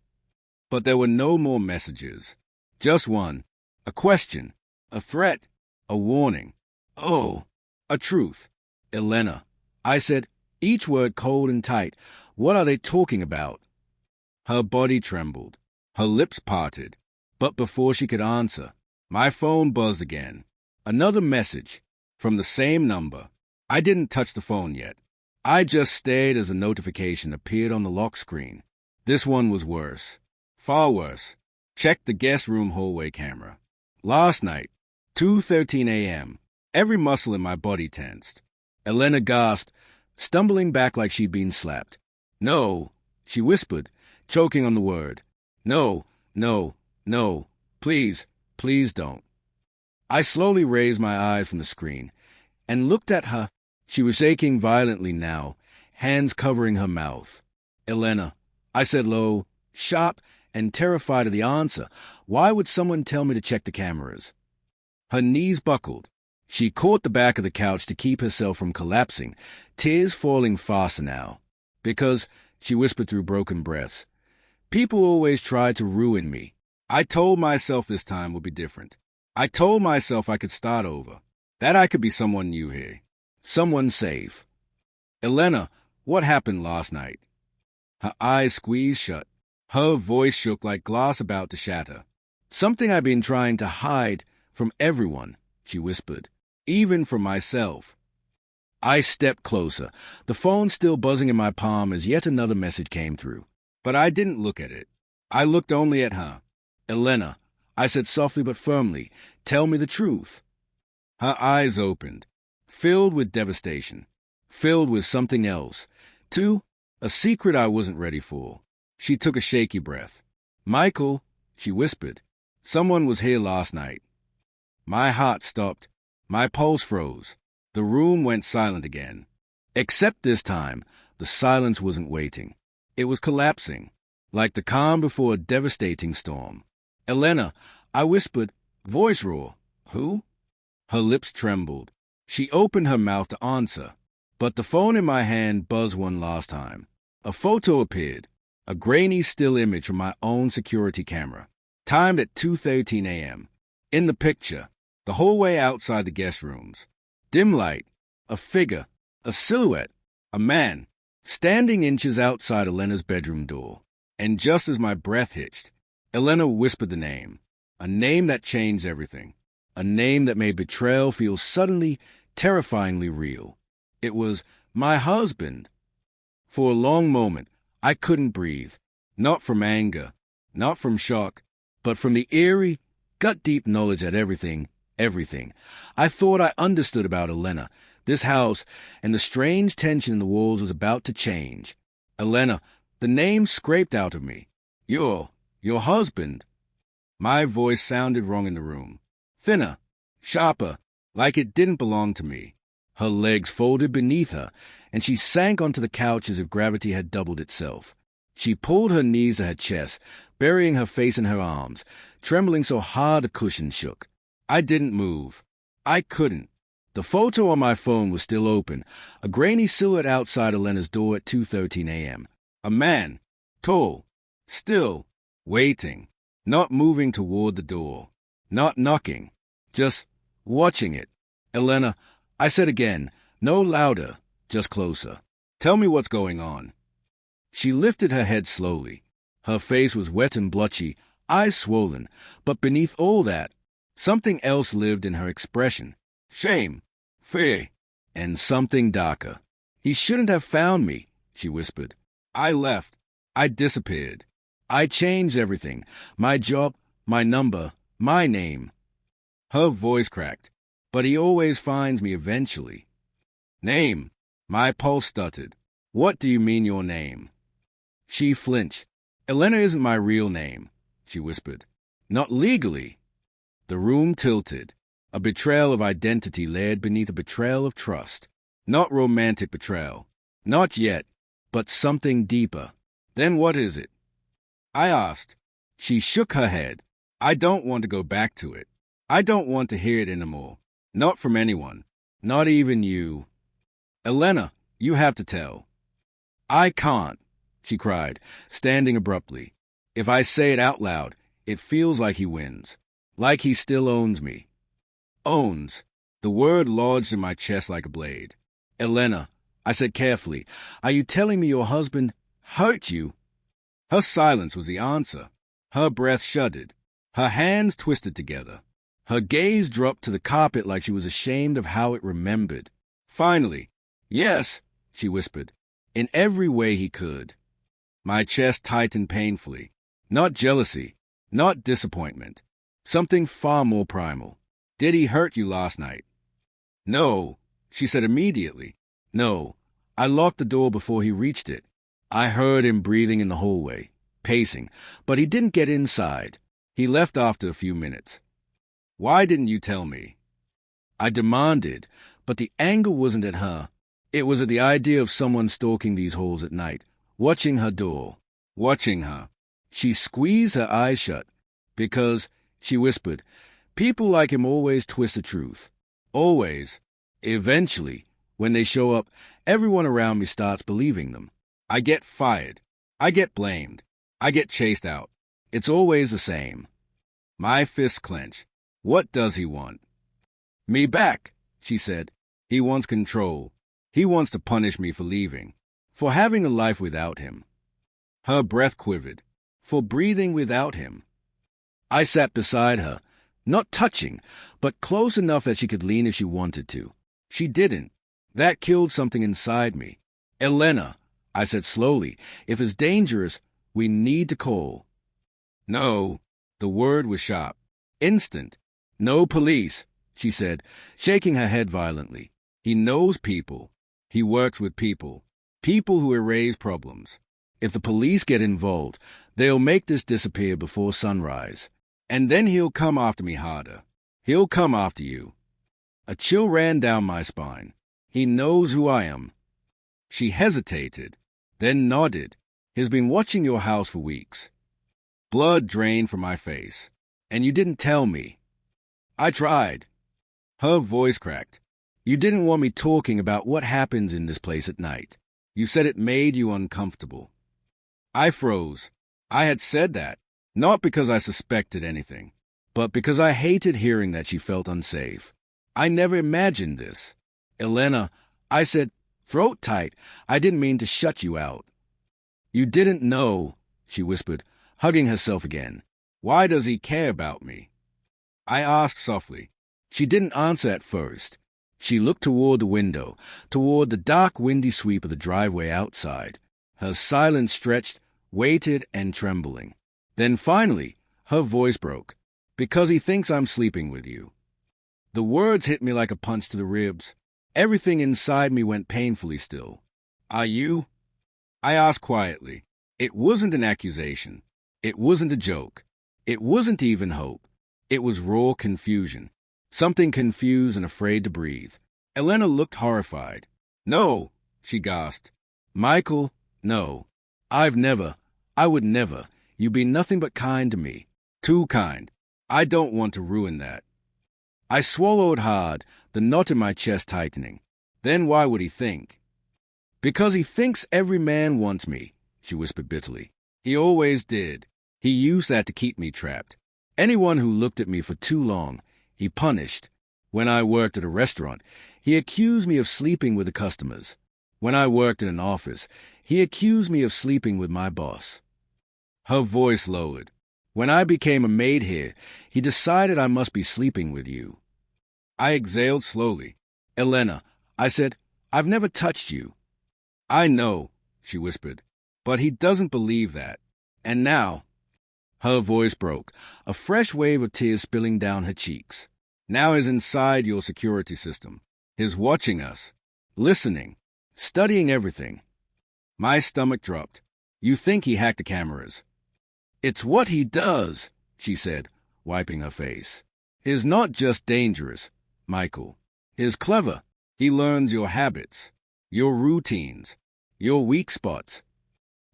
Speaker 1: But there were no more messages. Just one. A question. A threat. A warning. Oh, a truth. Elena. I said, each word cold and tight. What are they talking about? Her body trembled. Her lips parted. But before she could answer, My phone buzzed again. Another message from the same number. I didn't touch the phone yet. I just stared as a notification appeared on the lock screen. This one was worse. Far worse. Check the guest room hallway camera. Last night, 2:13 a.m. Every muscle in my body tensed. Elena gasped, stumbling back like she'd been slapped. "No," she whispered, choking on the word. "No, no, no. Please, please don't." I slowly raised my eyes from the screen and looked at her. She was shaking violently now, hands covering her mouth. "Elena," I said low, sharp, and terrified of the answer. Why would someone tell me to check the cameras? Her knees buckled. She caught the back of the couch to keep herself from collapsing, tears falling faster now. "Because," she whispered through broken breaths, "people always try to ruin me. I told myself this time would be different. I told myself I could start over, that I could be someone new here, someone safe." "Elena, what happened last night?" Her eyes squeezed shut. Her voice shook like glass about to shatter. "Something I've been trying to hide from everyone," she whispered, "even from myself." I stepped closer, the phone still buzzing in my palm as yet another message came through. But I didn't look at it. I looked only at her. "Elena," I said softly but firmly, "tell me the truth." Her eyes opened, filled with devastation, filled with something else, too, a secret I wasn't ready for. She took a shaky breath. "Michael," she whispered, "someone was here last night." My heart stopped. My pulse froze. The room went silent again. Except this time, the silence wasn't waiting. It was collapsing, like the calm before a devastating storm. "Elena," I whispered, voice raw. "Who?" Her lips trembled. She opened her mouth to answer, but the phone in my hand buzzed one last time. A photo appeared, a grainy still image from my own security camera, timed at 2:13 a.m. In the picture, the hallway outside the guest rooms. Dim light, a figure, a silhouette, a man, standing inches outside Elena's bedroom door. And just as my breath hitched, Elena whispered the name, a name that changed everything, a name that made betrayal feel suddenly, terrifyingly real. It was my husband. For a long moment, I couldn't breathe, not from anger, not from shock, but from the eerie, gut-deep knowledge that everything, I thought I understood about Elena, this house, and the strange tension in the walls was about to change. "Elena," the name scraped out of me. Your husband." My voice sounded wrong in the room. Thinner, sharper, like it didn't belong to me. Her legs folded beneath her, and she sank onto the couch as if gravity had doubled itself. She pulled her knees to her chest, burying her face in her arms, trembling so hard the cushion shook. I didn't move. I couldn't. The photo on my phone was still open, a grainy silhouette outside Elena's door at 2:13 a.m. A man, tall, still, waiting, not moving toward the door, not knocking, just watching it. "Elena," I said again, no louder, just closer. "Tell me what's going on." She lifted her head slowly. Her face was wet and blotchy, eyes swollen, but beneath all that, something else lived in her expression. Shame, fear, and something darker. "He shouldn't have found me," she whispered. "I left. I disappeared. I changed everything. My job, my number, my name." Her voice cracked. "But he always finds me eventually." "Name?" My pulse stuttered. "What do you mean your name?" She flinched. "Elena isn't my real name," she whispered. "Not legally." The room tilted. A betrayal of identity layered beneath a betrayal of trust. Not romantic betrayal. Not yet, but something deeper. "Then what is it?" I asked. She shook her head. "I don't want to go back to it. I don't want to hear it anymore. Not from anyone. Not even you." "Elena, you have to tell." "I can't," she cried, standing abruptly. "If I say it out loud, it feels like he wins. Like he still owns me." Owns. The word lodged in my chest like a blade. "Elena," I said carefully, "are you telling me your husband hurt you?" Her silence was the answer. Her breath shuddered. Her hands twisted together. Her gaze dropped to the carpet like she was ashamed of how it remembered. Finally, yes, she whispered, in every way he could. My chest tightened painfully. Not jealousy, not disappointment. Something far more primal. Did he hurt you last night? No, she said immediately. No, I locked the door before he reached it. I heard him breathing in the hallway, pacing, but he didn't get inside. He left after a few minutes. Why didn't you tell me? I demanded, but the anger wasn't at her. It was at the idea of someone stalking these halls at night, watching her door, watching her. She squeezed her eyes shut, because, she whispered, people like him always twist the truth. Always. Eventually, when they show up, everyone around me starts believing them. I get fired. I get blamed. I get chased out. It's always the same. My fists clench. What does he want? Me back, she said. He wants control. He wants to punish me for leaving, for having a life without him. Her breath quivered, for breathing without him. I sat beside her, not touching, but close enough that she could lean if she wanted to. She didn't. That killed something inside me. Elena, I said slowly, if it's dangerous, we need to call. No, the word was sharp, instant. No police, she said, shaking her head violently. He knows people. He works with people. People who erase problems. If the police get involved, they'll make this disappear before sunrise. And then he'll come after me harder. He'll come after you. A chill ran down my spine. He knows who I am. She hesitated, then nodded. He's been watching your house for weeks. Blood drained from my face. And you didn't tell me. I tried. Her voice cracked. You didn't want me talking about what happens in this place at night. You said it made you uncomfortable. I froze. I had said that, not because I suspected anything, but because I hated hearing that she felt unsafe. I never imagined this. Elena, I said, throat tight. I didn't mean to shut you out. You didn't know, she whispered, hugging herself again. Why does he care about me? I asked softly. She didn't answer at first. She looked toward the window, toward the dark, windy sweep of the driveway outside. Her silence stretched, weighted, and trembling. Then finally, her voice broke. Because he thinks I'm sleeping with you. The words hit me like a punch to the ribs. Everything inside me went painfully still. Are you? I asked quietly. It wasn't an accusation. It wasn't a joke. It wasn't even hope. It was raw confusion. Something confused and afraid to breathe. Elena looked horrified. No, she gasped. Michael, no. I would never. You've been nothing but kind to me. Too kind. I don't want to ruin that. I swallowed hard, the knot in my chest tightening. Then why would he think? Because he thinks every man wants me, she whispered bitterly. He always did. He used that to keep me trapped. Anyone who looked at me for too long, he punished. When I worked at a restaurant, he accused me of sleeping with the customers. When I worked in an office, he accused me of sleeping with my boss. Her voice lowered. When I became a maid here, he decided I must be sleeping with you. I exhaled slowly. Elena, I said, I've never touched you. I know, she whispered, but he doesn't believe that. And now... Her voice broke, a fresh wave of tears spilling down her cheeks. Now he's inside your security system. He's watching us, listening, studying everything. My stomach dropped. You think he hacked the cameras? It's what he does, she said, wiping her face. He's not just dangerous, Michael. He's clever. He learns your habits, your routines, your weak spots.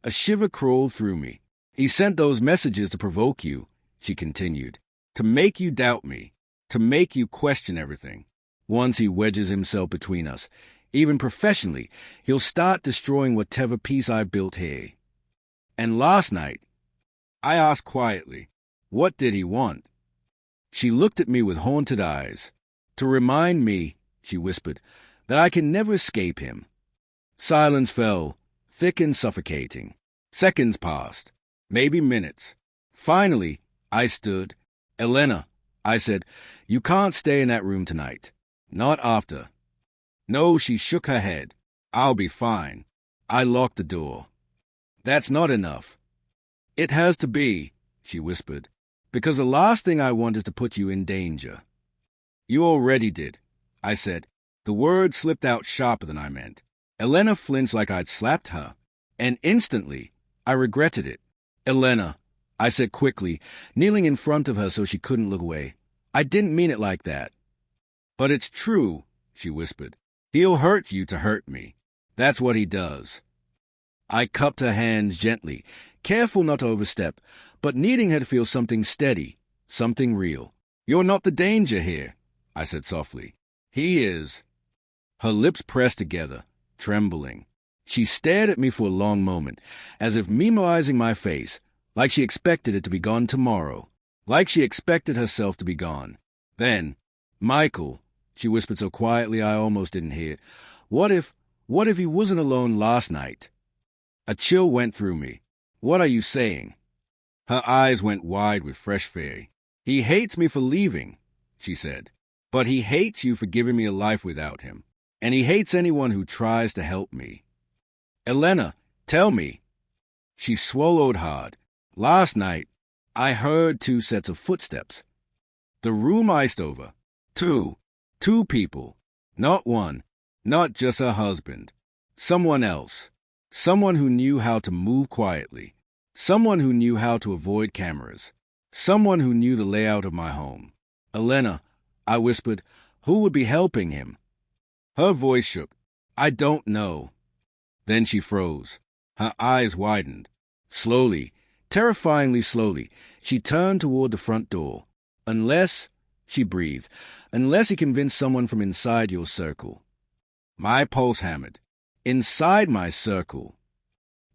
Speaker 1: A shiver crawled through me. He sent those messages to provoke you, she continued, to make you doubt me, to make you question everything. Once he wedges himself between us, even professionally, he'll start destroying whatever peace I built here. And last night, I asked quietly, what did he want? She looked at me with haunted eyes. To remind me, she whispered, that I can never escape him. Silence fell, thick and suffocating. Seconds passed. Maybe minutes. Finally, I stood. Elena, I said, "You can't stay in that room tonight. Not after." No, she shook her head. "I'll be fine." I locked the door. "That's not enough." "It has to be," she whispered, "because the last thing I want is to put you in danger." "You already did," I said. The word slipped out sharper than I meant. Elena flinched like I'd slapped her, and instantly I regretted it. "Elena," I said quickly, kneeling in front of her so she couldn't look away, "I didn't mean it like that." "But it's true," she whispered. "He'll hurt you to hurt me. That's what he does." I cupped her hands gently, careful not to overstep, but needing her to feel something steady, something real. "You're not the danger here," I said softly. "He is." Her lips pressed together, trembling. She stared at me for a long moment, as if memorizing my face, like she expected it to be gone tomorrow, like she expected herself to be gone. Then, "Michael," she whispered so quietly I almost didn't hear, what if he wasn't alone last night?" A chill went through me. "What are you saying?" Her eyes went wide with fresh fear. "He hates me for leaving," she said. "But he hates you for giving me a life without him. And he hates anyone who tries to help me." "Elena, tell me." She swallowed hard. "Last night, I heard 2 sets of footsteps. The room iced over. 2. 2 people. Not one. Not just her husband. Someone else. Someone who knew how to move quietly. Someone who knew how to avoid cameras. Someone who knew the layout of my home." "Elena," I whispered, "who would be helping him?" Her voice shook. "I don't know." Then she froze. Her eyes widened. Slowly, terrifyingly slowly, she turned toward the front door. "Unless," she breathed, "unless he convinced someone from inside your circle." My pulse hammered. "Inside my circle?"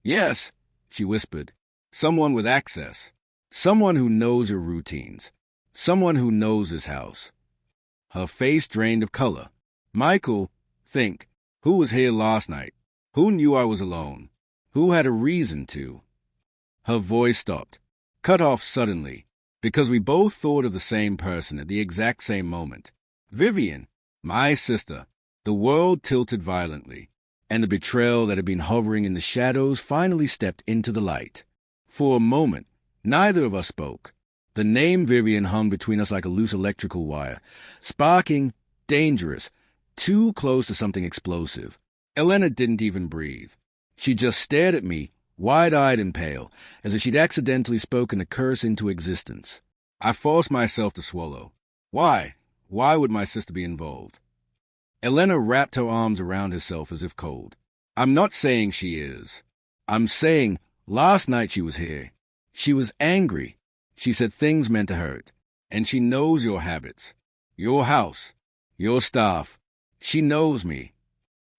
Speaker 1: "Yes," she whispered. "Someone with access. Someone who knows your routines. Someone who knows this house." Her face drained of color. "Michael, think. Who was here last night? Who knew I was alone? Who had a reason to?" Her voice stopped, cut off suddenly, because we both thought of the same person at the exact same moment. Vivian, my sister. The world tilted violently, and the betrayal that had been hovering in the shadows finally stepped into the light. For a moment, neither of us spoke. The name Vivian hung between us like a loose electrical wire, sparking, dangerous, too close to something explosive. Elena didn't even breathe. She just stared at me, wide-eyed and pale, as if she'd accidentally spoken a curse into existence. I forced myself to swallow. Why? Why would my sister be involved? Elena wrapped her arms around herself as if cold. "I'm not saying she is. I'm saying last night she was here. She was angry. She said things meant to hurt. And she knows your habits, your house, your staff. She knows me."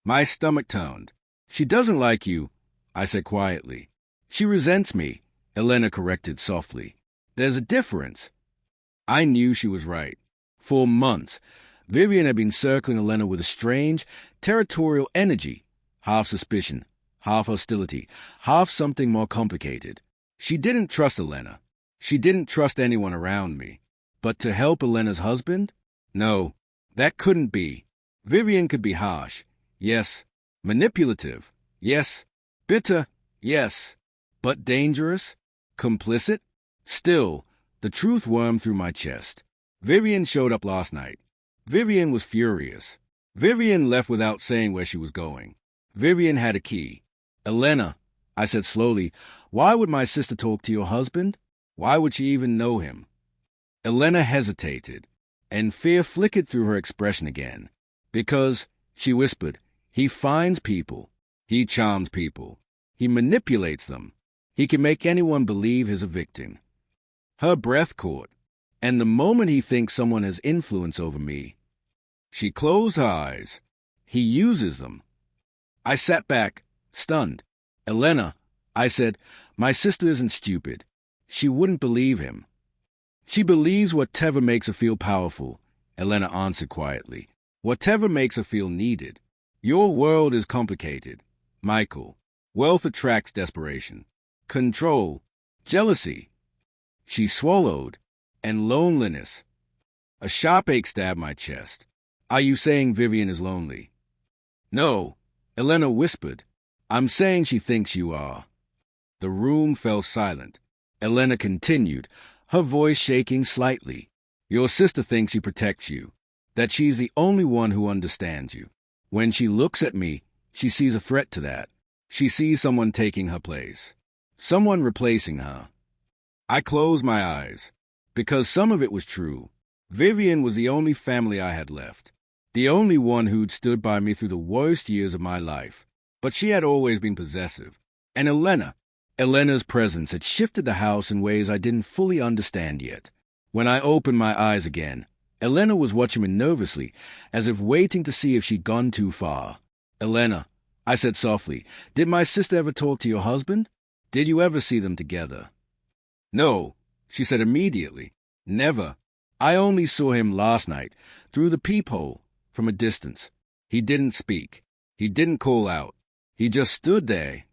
Speaker 1: My stomach turned. "She doesn't like you," I said quietly. "She resents me," Elena corrected softly. "There's a difference." I knew she was right. For months, Vivian had been circling Elena with a strange, territorial energy, half suspicion, half hostility, half something more complicated. She didn't trust Elena. She didn't trust anyone around me. But to help Elena's husband? No, that couldn't be. Vivian could be harsh, yes. Manipulative, yes. Bitter, yes. But dangerous? Complicit? Still, the truth wormed through my chest. Vivian showed up last night. Vivian was furious. Vivian left without saying where she was going. Vivian had a key. "Elena," I said slowly, "why would my sister talk to your husband? Why would she even know him?" Elena hesitated, and fear flickered through her expression again. "Because," she whispered, "he finds people. He charms people. He manipulates them. He can make anyone believe he's a victim." Her breath caught. "And the moment he thinks someone has influence over me..." She closed her eyes. "He uses them." I sat back, stunned. "Elena," I said, "my sister isn't stupid. She wouldn't believe him." "She believes whatever makes her feel powerful," Elena answered quietly. "Whatever makes her feel needed. Your world is complicated, Michael. Wealth attracts desperation, control, jealousy." She swallowed. "And loneliness." A sharp ache stabbed my chest. Are you saying Vivian is lonely? No, Elena whispered. I'm saying she thinks you are. The room fell silent. Elena continued, her voice shaking slightly. Your sister thinks she protects you, that she's the only one who understands you. When she looks at me, she sees a threat to that. She sees someone taking her place, someone replacing her. I closed my eyes, because some of it was true. Vivian was the only family I had left, the only one who'd stood by me through the worst years of my life. But she had always been possessive. And Elena's presence had shifted the house in ways I didn't fully understand yet. When I opened my eyes again, Elena was watching me nervously, as if waiting to see if she'd gone too far. Elena, I said softly, did my sister ever talk to your husband? Did you ever see them together? No, she said immediately. Never. I only saw him last night, through the peephole, from a distance. He didn't speak. He didn't call out. He just stood there.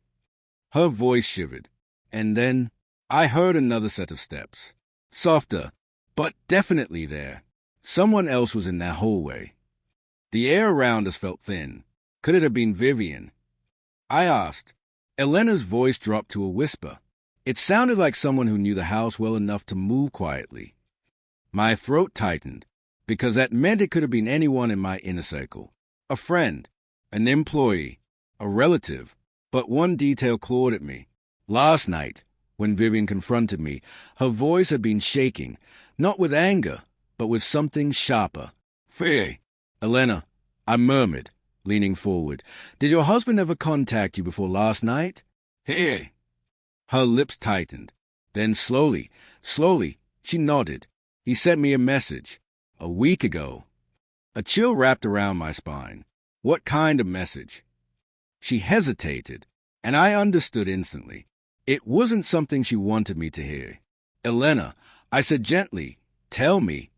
Speaker 1: Her voice shivered, and then I heard another set of steps. Softer, but definitely there. Someone else was in that hallway. The air around us felt thin. Could it have been Vivian? I asked. Elena's voice dropped to a whisper. It sounded like someone who knew the house well enough to move quietly. My throat tightened, because that meant it could have been anyone in my inner circle. A friend, an employee, a relative. But one detail clawed at me. Last night, when Vivian confronted me, her voice had been shaking, not with anger, but with something sharper. Fear. Elena, I murmured, leaning forward. Did your husband ever contact you before last night? Here. Her lips tightened. Then slowly, she nodded. He sent me a message. A week ago. A chill wrapped around my spine. What kind of message? She hesitated, and I understood instantly. It wasn't something she wanted me to hear. Elena, I said gently, tell me.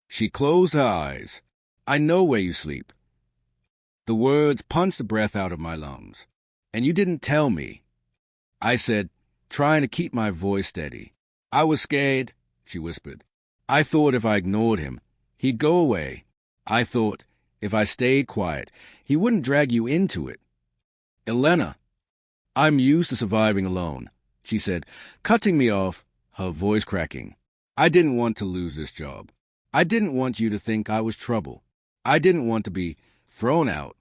Speaker 1: She closed her eyes. I know where you sleep. The words punched the breath out of my lungs. And you didn't tell me. I said, trying to keep my voice steady. I was scared, she whispered. I thought if I ignored him, he'd go away. I thought if I stayed quiet, he wouldn't drag you into it. Elena, I'm used to surviving alone, she said, cutting me off, her voice cracking. I didn't want to lose this job. I didn't want you to think I was trouble. I didn't want to be thrown out.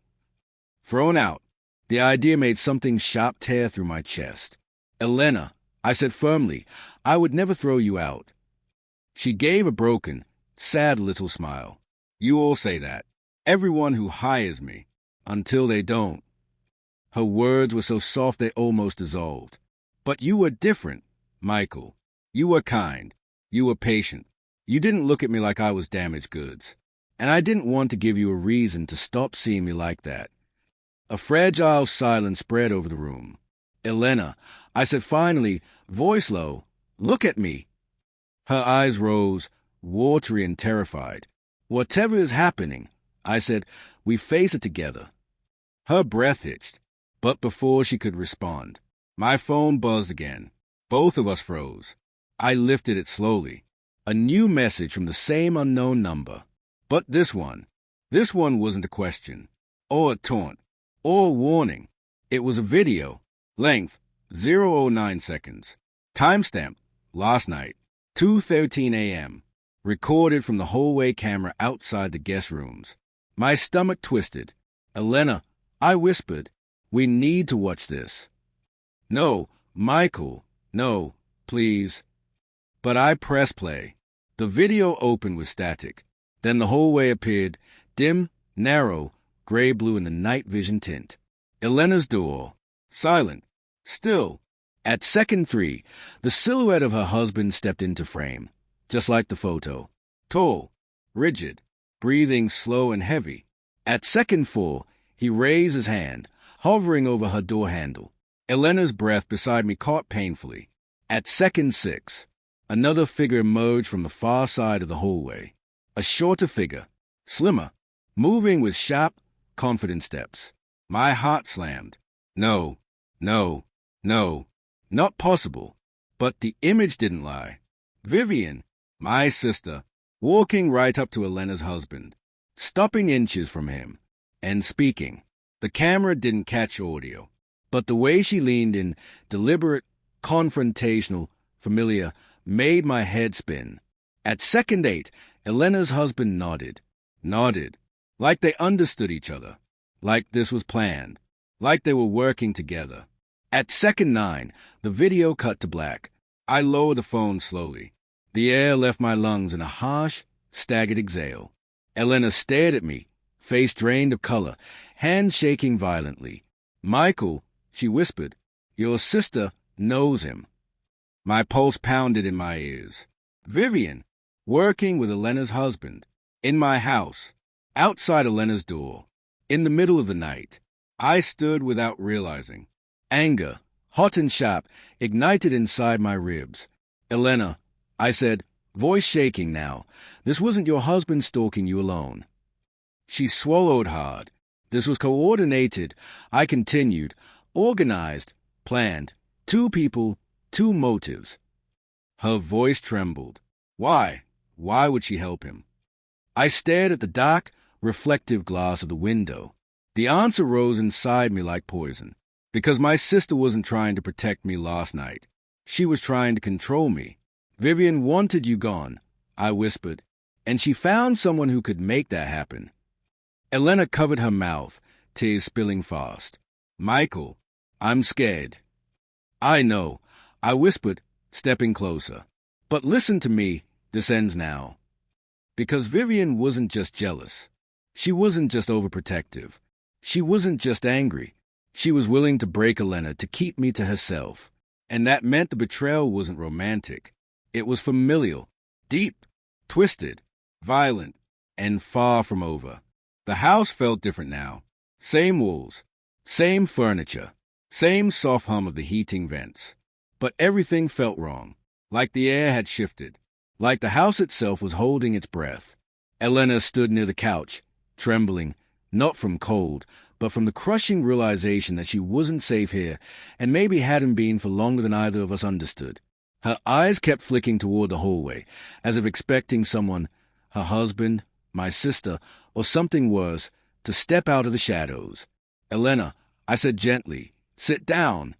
Speaker 1: Thrown out. The idea made something sharp tear through my chest. Elena, I said firmly, I would never throw you out. She gave a broken, sad little smile. You all say that. Everyone who hires me. Until they don't. Her words were so soft they almost dissolved. But you were different, Michael. You were kind. You were patient. You didn't look at me like I was damaged goods. And I didn't want to give you a reason to stop seeing me like that. A fragile silence spread over the room. Elena, I said finally, voice low, look at me. Her eyes rose, watery and terrified. Whatever is happening, I said, we face it together. Her breath hitched, but before she could respond, my phone buzzed again. Both of us froze. I lifted it slowly. A new message from the same unknown number. But this one wasn't a question, or a taunt, or a warning. It was a video, length 009 seconds, timestamp, last night, 2:13 a.m., recorded from the hallway camera outside the guest rooms. My stomach twisted. Elena, I whispered, we need to watch this. No, Michael, no, please. But I pressed play. The video opened with static. Then the hallway appeared, dim, narrow, gray-blue in the night vision tint. Elena's door, silent, still. At second 3, the silhouette of her husband stepped into frame, just like the photo. Tall, rigid, breathing slow and heavy. At second 4, he raised his hand, hovering over her door handle. Elena's breath beside me caught painfully. At second 6, another figure emerged from the far side of the hallway. A shorter figure, slimmer, moving with sharp, confident steps. My heart slammed. No, not possible. But the image didn't lie. Vivian, my sister, walking right up to Elena's husband, stopping inches from him, and speaking. The camera didn't catch audio, but the way she leaned in, deliberate, confrontational, familiar, made my head spin. At second 8, Elena's husband nodded, like they understood each other, like this was planned, like they were working together. At second 9, the video cut to black. I lowered the phone slowly. The air left my lungs in a harsh, staggered exhale. Elena stared at me, face drained of color, hands shaking violently. "Michael," she whispered, "your sister knows him." My pulse pounded in my ears. Vivian, working with Elena's husband, in my house, outside Elena's door, in the middle of the night. I stood without realizing. Anger, hot and sharp, ignited inside my ribs. "Elena," I said, voice shaking now, "this wasn't your husband stalking you alone." She swallowed hard. This was coordinated, I continued, organized, planned. 2 people, 2 motives. Her voice trembled. Why? Why would she help him? I stared at the dark, reflective glass of the window. The answer rose inside me like poison. Because my sister wasn't trying to protect me last night. She was trying to control me. "Vivian wanted you gone," I whispered, "and she found someone who could make that happen." Elena covered her mouth, tears spilling fast. "Michael, I'm scared." "I know," I whispered, stepping closer. "But listen to me, this ends now." Because Vivian wasn't just jealous. She wasn't just overprotective. She wasn't just angry. She was willing to break Elena to keep me to herself. And that meant the betrayal wasn't romantic. It was familial, deep, twisted, violent, and far from over. The house felt different now. Same walls, same furniture, same soft hum of the heating vents. But everything felt wrong, like the air had shifted, like the house itself was holding its breath. Elena stood near the couch, trembling, not from cold, but from the crushing realization that she wasn't safe here, and maybe hadn't been for longer than either of us understood. Her eyes kept flicking toward the hallway, as if expecting someone, her husband, my sister, or something worse, to step out of the shadows. "Elena," I said gently, "sit down."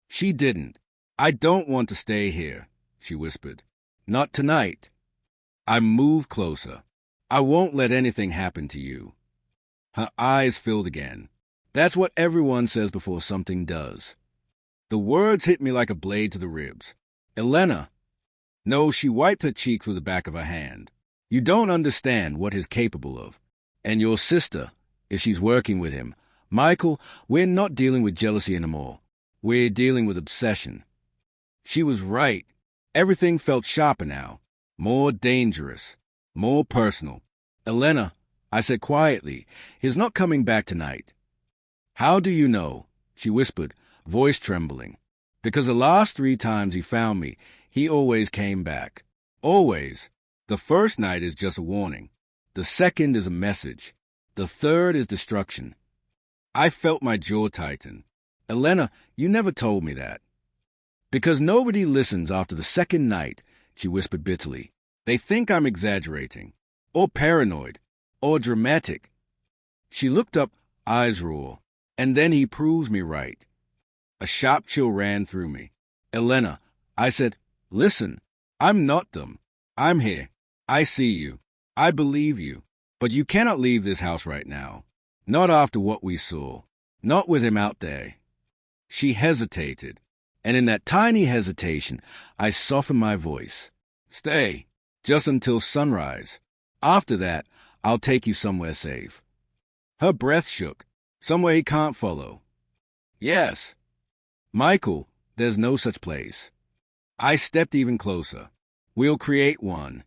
Speaker 1: She didn't. "I don't want to stay here," she whispered. "Not tonight." I moved closer. "I won't let anything happen to you." Her eyes filled again. That's what everyone says before something does. The words hit me like a blade to the ribs. "Elena." No, she wiped her cheek with the back of her hand. "You don't understand what he's capable of. And your sister, if she's working with him. Michael, we're not dealing with jealousy anymore. We're dealing with obsession." She was right. Everything felt sharper now. More dangerous. More personal. "Elena," I said quietly, "he's not coming back tonight." "How do you know?" she whispered, voice trembling. "Because the last 3 times he found me, he always came back. Always. The first night is just a warning. The second is a message. The third is destruction." I felt my jaw tighten. "Elena, you never told me that." "Because nobody listens after the second night," she whispered bitterly. "They think I'm exaggerating, or paranoid, or dramatic." She looked up, eyes raw. "And then he proves me right." A sharp chill ran through me. "Elena," I said, "listen, I'm not them. I'm here. I see you. I believe you. But you cannot leave this house right now. Not after what we saw. Not with him out there." She hesitated, and in that tiny hesitation, I softened my voice. "Stay, just until sunrise. After that, I'll take you somewhere safe." Her breath shook. "Somewhere he can't follow." "Yes." "Michael, there's no such place." I stepped even closer. "We'll create one."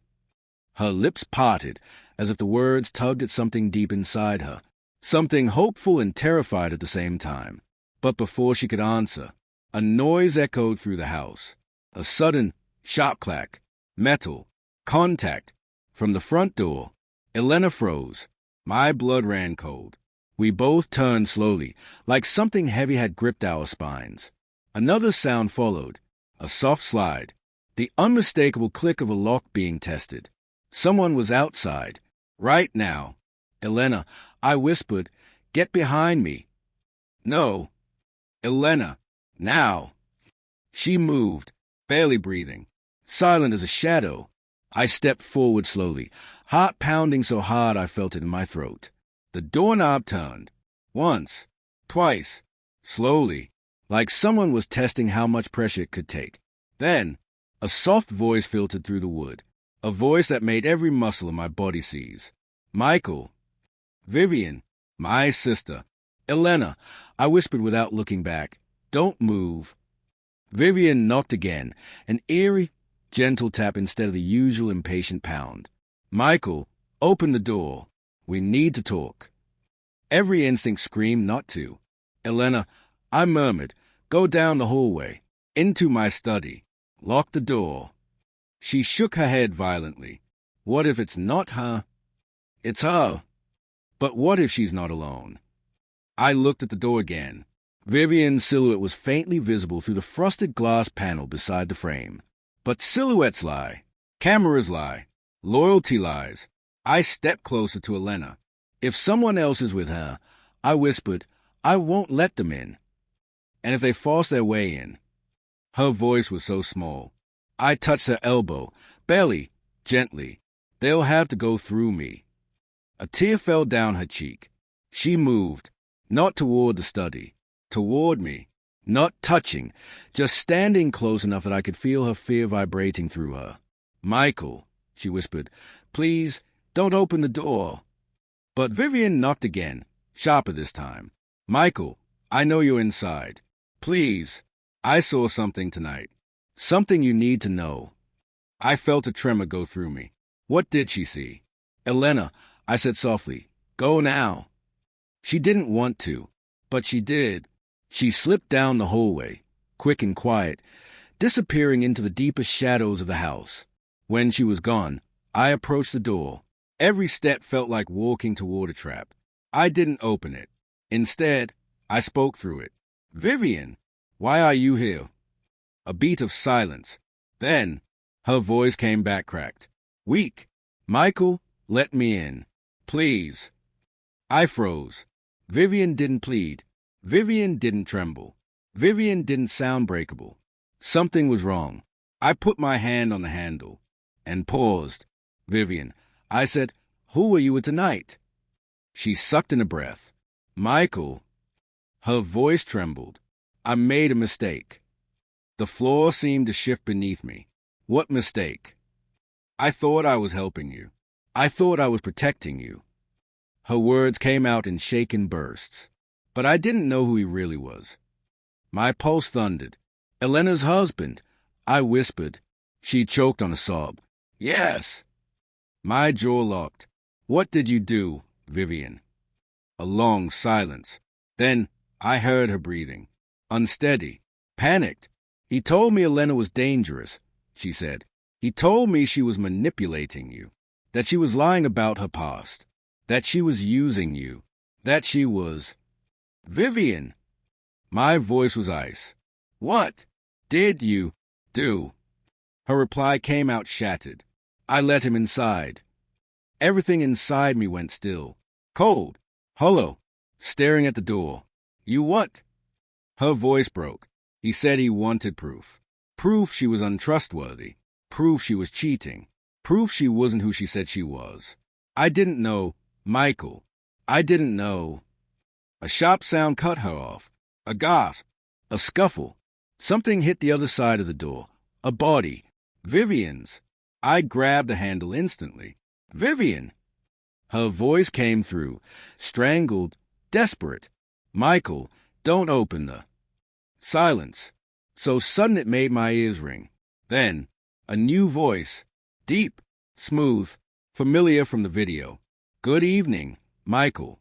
Speaker 1: Her lips parted, as if the words tugged at something deep inside her, something hopeful and terrified at the same time. But before she could answer, a noise echoed through the house. A sudden, sharp clack. Metal. Contact. From the front door. Elena froze. My blood ran cold. We both turned slowly, like something heavy had gripped our spines. Another sound followed. A soft slide. The unmistakable click of a lock being tested. Someone was outside. Right now. Elena, I whispered, get behind me. No. Elena, now. She moved, barely breathing, silent as a shadow. I stepped forward slowly, heart pounding so hard I felt it in my throat. The doorknob turned. Once, twice, slowly, like someone was testing how much pressure it could take. Then, a soft voice filtered through the wood, a voice that made every muscle in my body seize. Michael. Vivian. My sister. Elena, I whispered without looking back. Don't move. Vivian knocked again, an eerie, gentle tap instead of the usual impatient pound. Michael, open the door. We need to talk. Every instinct screamed not to. Elena, I murmured, go down the hallway, into my study. Lock the door. She shook her head violently. What if it's not her? It's her. But what if she's not alone? I looked at the door again. Vivian's silhouette was faintly visible through the frosted glass panel beside the frame. But silhouettes lie. Cameras lie. Loyalty lies. I stepped closer to Elena. If someone else is with her, I whispered, I won't let them in. And if they force their way in. Her voice was so small. I touched her elbow, barely, gently. They'll have to go through me. A tear fell down her cheek. She moved, not toward the study, toward me, not touching, just standing close enough that I could feel her fear vibrating through her. Michael, she whispered, please, don't open the door. But Vivian knocked again, sharper this time. Michael, I know you're inside. Please, I saw something tonight. Something you need to know. I felt a tremor go through me. What did she see? Elena, I said softly, go now. She didn't want to, but she did. She slipped down the hallway, quick and quiet, disappearing into the deepest shadows of the house. When she was gone, I approached the door. Every step felt like walking toward a trap. I didn't open it. Instead, I spoke through it. Vivian, why are you here? A beat of silence. Then, her voice came back cracked. Weak. Michael, let me in. Please. I froze. Vivian didn't plead. Vivian didn't tremble. Vivian didn't sound breakable. Something was wrong. I put my hand on the handle and paused. Vivian, I said, who were you with tonight? She sucked in a breath. Michael. Her voice trembled. I made a mistake. The floor seemed to shift beneath me. What mistake? I thought I was helping you. I thought I was protecting you. Her words came out in shaken bursts. But I didn't know who he really was. My pulse thundered. Elena's husband, I whispered. She choked on a sob. Yes. My jaw locked. What did you do, Vivian? A long silence. Then I heard her breathing. Unsteady. Panicked. He told me Elena was dangerous, she said. He told me she was manipulating you. That she was lying about her past. That she was using you. That she was... Vivian! My voice was ice. What did you do? Her reply came out shattered. I let him inside. Everything inside me went still. Cold. Hollow. Staring at the door. You what? Her voice broke. He said he wanted proof. Proof she was untrustworthy. Proof she was cheating. Proof she wasn't who she said she was. I didn't know. Michael. I didn't know. A sharp sound cut her off. A gasp. A scuffle. Something hit the other side of the door. A body. Vivian's. I grabbed the handle instantly. Vivian! Her voice came through, strangled, desperate. Michael, don't open the... Silence. So sudden it made my ears ring. Then, a new voice. Deep, smooth, familiar from the video. Good evening, Michael.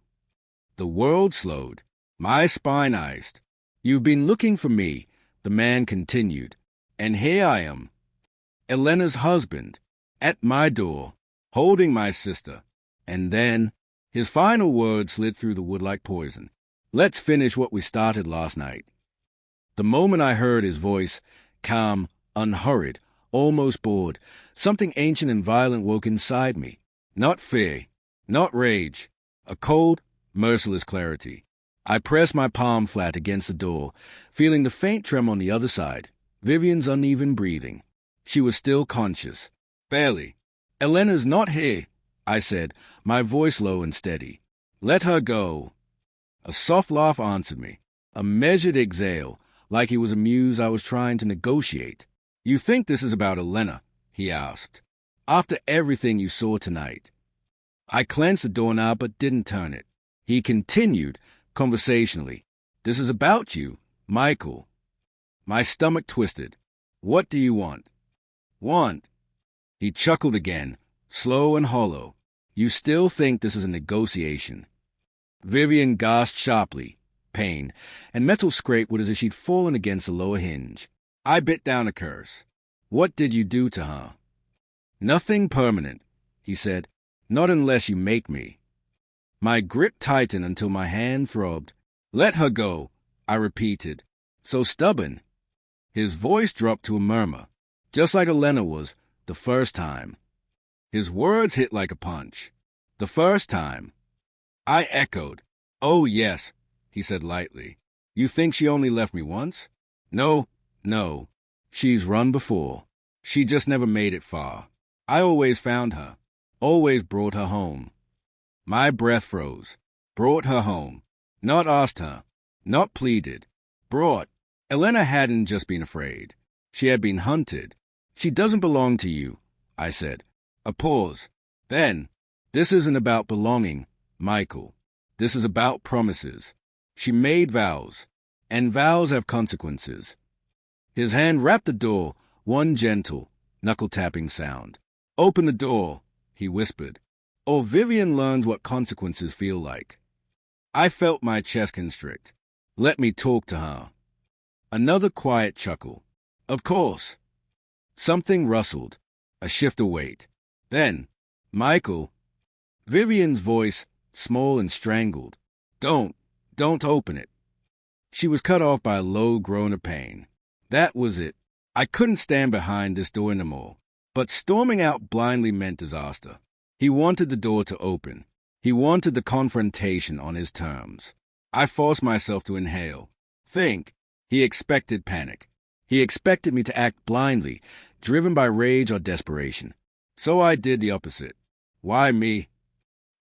Speaker 1: The world slowed. My spine iced. You've been looking for me, the man continued. And here I am. Elena's husband. At my door. Holding my sister. And then, his final words slid through the wood like poison. Let's finish what we started last night. The moment I heard his voice, calm, unhurried, almost bored. Something ancient and violent woke inside me. Not fear, not rage, a cold, merciless clarity. I pressed my palm flat against the door, feeling the faint tremor on the other side, Vivian's uneven breathing. She was still conscious. Barely. "Elena's not here," I said, my voice low and steady. "Let her go." A soft laugh answered me, a measured exhale, like he was amused I was trying to negotiate. "You think this is about Elena?" he asked. "After everything you saw tonight." I clenched the doorknob but didn't turn it. He continued, conversationally, "This is about you, Michael." My stomach twisted. "What do you want?" "Want?" He chuckled again, slow and hollow. "You still think this is a negotiation?" Vivian gasped sharply, pain, and metal scraped as if she'd fallen against the lower hinge. I bit down a curse. "What did you do to her?" "Nothing permanent," he said. "Not unless you make me." My grip tightened until my hand throbbed. "Let her go," I repeated. "So stubborn." His voice dropped to a murmur, just like Elena was the first time. His words hit like a punch. "The first time." I echoed. "Oh, yes," he said lightly. "You think she only left me once?" No. She's run before. She just never made it far. I always found her. Always brought her home." My breath froze. Brought her home. Not asked her. Not pleaded. Brought. Elena hadn't just been afraid. She had been hunted. "She doesn't belong to you," I said. A pause. Then, "This isn't about belonging, Michael. This is about promises. She made vows, and vows have consequences." His hand rapped the door, one gentle, knuckle-tapping sound. "Open the door," he whispered, "or Vivian learns what consequences feel like." I felt my chest constrict. "Let me talk to her." Another quiet chuckle. "Of course." Something rustled, a shift of weight. Then, "Michael." Vivian's voice, small and strangled. Don't open it." She was cut off by a low groan of pain. That was it. I couldn't stand behind this door anymore. But storming out blindly meant disaster. He wanted the door to open. He wanted the confrontation on his terms. I forced myself to inhale. Think. He expected panic. He expected me to act blindly, driven by rage or desperation. So I did the opposite. "Why me?"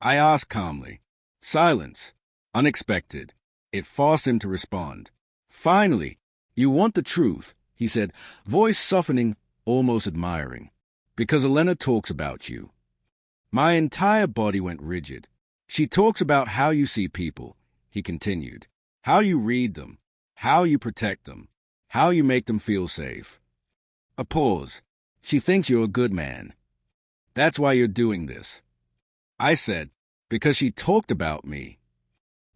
Speaker 1: I asked calmly. Silence. Unexpected. It forced him to respond. "Finally, you want the truth," he said, voice softening, almost admiring. "Because Elena talks about you." My entire body went rigid. "She talks about how you see people," he continued. "How you read them. How you protect them. How you make them feel safe." A pause. "She thinks you're a good man. That's why you're doing this." I said, "Because she talked about me."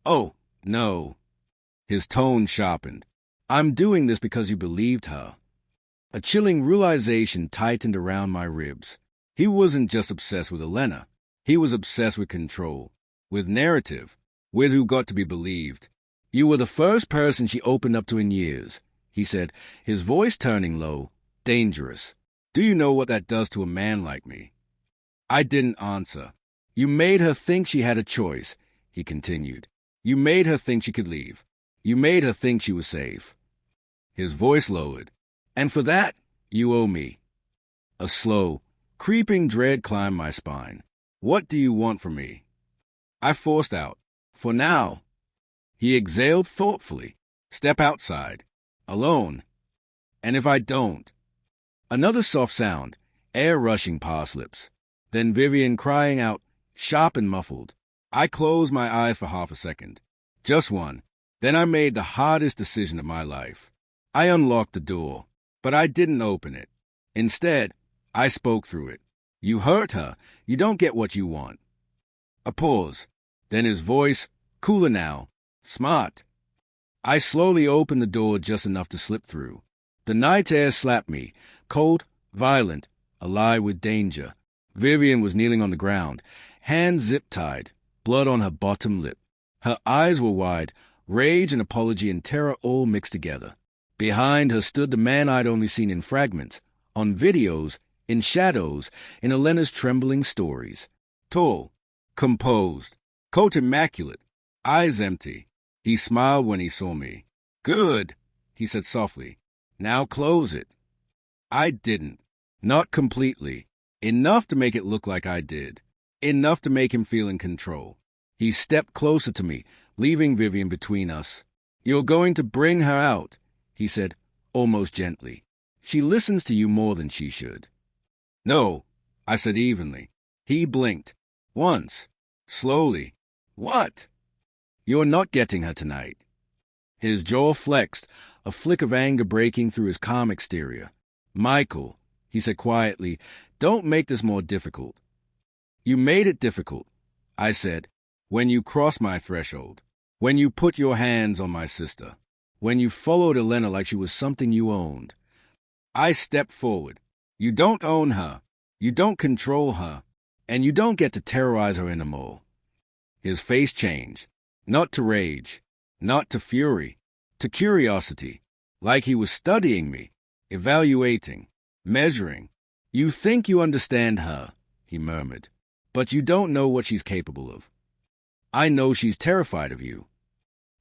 Speaker 1: "Oh, no." His tone sharpened. "I'm doing this because you believed her." A chilling realization tightened around my ribs. He wasn't just obsessed with Elena. He was obsessed with control, with narrative, with who got to be believed. "You were the first person she opened up to in years," he said, his voice turning low, dangerous. "Do you know what that does to a man like me?" I didn't answer. "You made her think she had a choice," he continued. "You made her think she could leave. You made her think she was safe." His voice lowered. "And for that, you owe me." A slow, creeping dread climbed my spine. "What do you want from me?" I forced out, "For now." He exhaled thoughtfully. "Step outside. Alone. And if I don't?" Another soft sound, air rushing past lips. Then Vivian crying out, sharp and muffled. I closed my eyes for half a second. Just one. Then I made the hardest decision of my life. I unlocked the door, but I didn't open it. Instead, I spoke through it. "You hurt her. You don't get what you want." A pause. Then his voice, cooler now. "Smart." I slowly opened the door just enough to slip through. The night air slapped me, cold, violent, alive with danger. Vivian was kneeling on the ground, hands zip-tied, blood on her bottom lip. Her eyes were wide, rage and apology and terror all mixed together. Behind her stood the man I'd only seen in fragments, on videos, in shadows, in Elena's trembling stories. Tall, composed, coat immaculate, eyes empty. He smiled when he saw me. "Good," he said softly. "Now close it." I didn't. Not completely. Enough to make it look like I did. Enough to make him feel in control. He stepped closer to me, leaving Vivian between us. "You're going to bring her out," he said, almost gently. "She listens to you more than she should." "No," I said evenly. He blinked. Once. Slowly. "What?" "You're not getting her tonight." His jaw flexed, a flick of anger breaking through his calm exterior. "Michael," he said quietly, "don't make this more difficult." "You made it difficult," I said, "when you crossed my threshold, when you put your hands on my sister, when you followed Elena like she was something you owned." I stepped forward. "You don't own her. You don't control her. And you don't get to terrorize her anymore." His face changed. Not to rage. Not to fury. To curiosity. Like he was studying me. Evaluating. Measuring. "You think you understand her," he murmured. "But you don't know what she's capable of. I know she's terrified of you."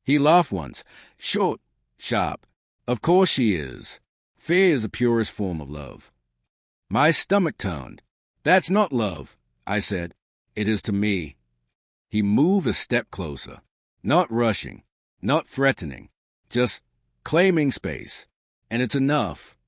Speaker 1: He laughed once. Short. Sharp. "Of course she is. Fear is the purest form of love." My stomach turned. "That's not love," I said. "It is to me." He moved a step closer. Not rushing. Not threatening. Just claiming space. "And it's enough."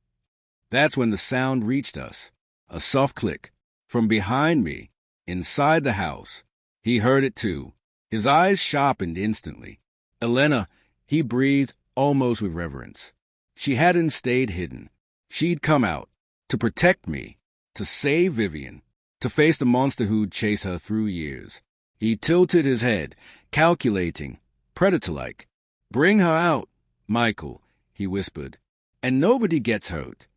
Speaker 1: That's when the sound reached us. A soft click. From behind me. Inside the house. He heard it too. His eyes sharpened instantly. "Elena," he breathed, almost with reverence. She hadn't stayed hidden. She'd come out. To protect me. To save Vivian. To face the monster who'd chased her through years. He tilted his head, calculating, predator-like. "Bring her out, Michael," he whispered. "And nobody gets hurt."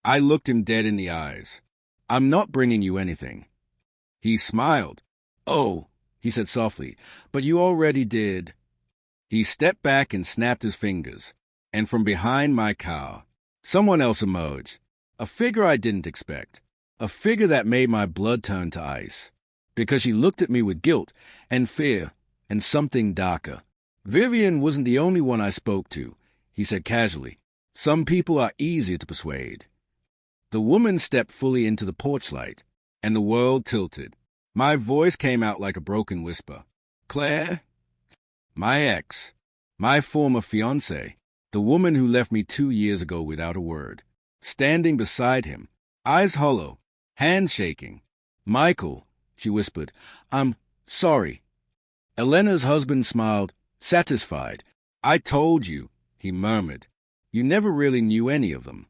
Speaker 1: I looked him dead in the eyes. "I'm not bringing you anything." He smiled. "Oh," he said softly, "but you already did." He stepped back and snapped his fingers. And from behind my car, someone else emerged. A figure I didn't expect. A figure that made my blood turn to ice. Because she looked at me with guilt and fear and something darker. "Vivian wasn't the only one I spoke to," he said casually. "Some people are easier to persuade." The woman stepped fully into the porch light, and the world tilted. My voice came out like a broken whisper. "Claire?" My ex. My former fiancée. The woman who left me 2 years ago without a word. Standing beside him, eyes hollow, hands shaking. "Michael," she whispered, "I'm sorry." Elena's husband smiled, satisfied. "I told you," he murmured. "You never really knew any of them."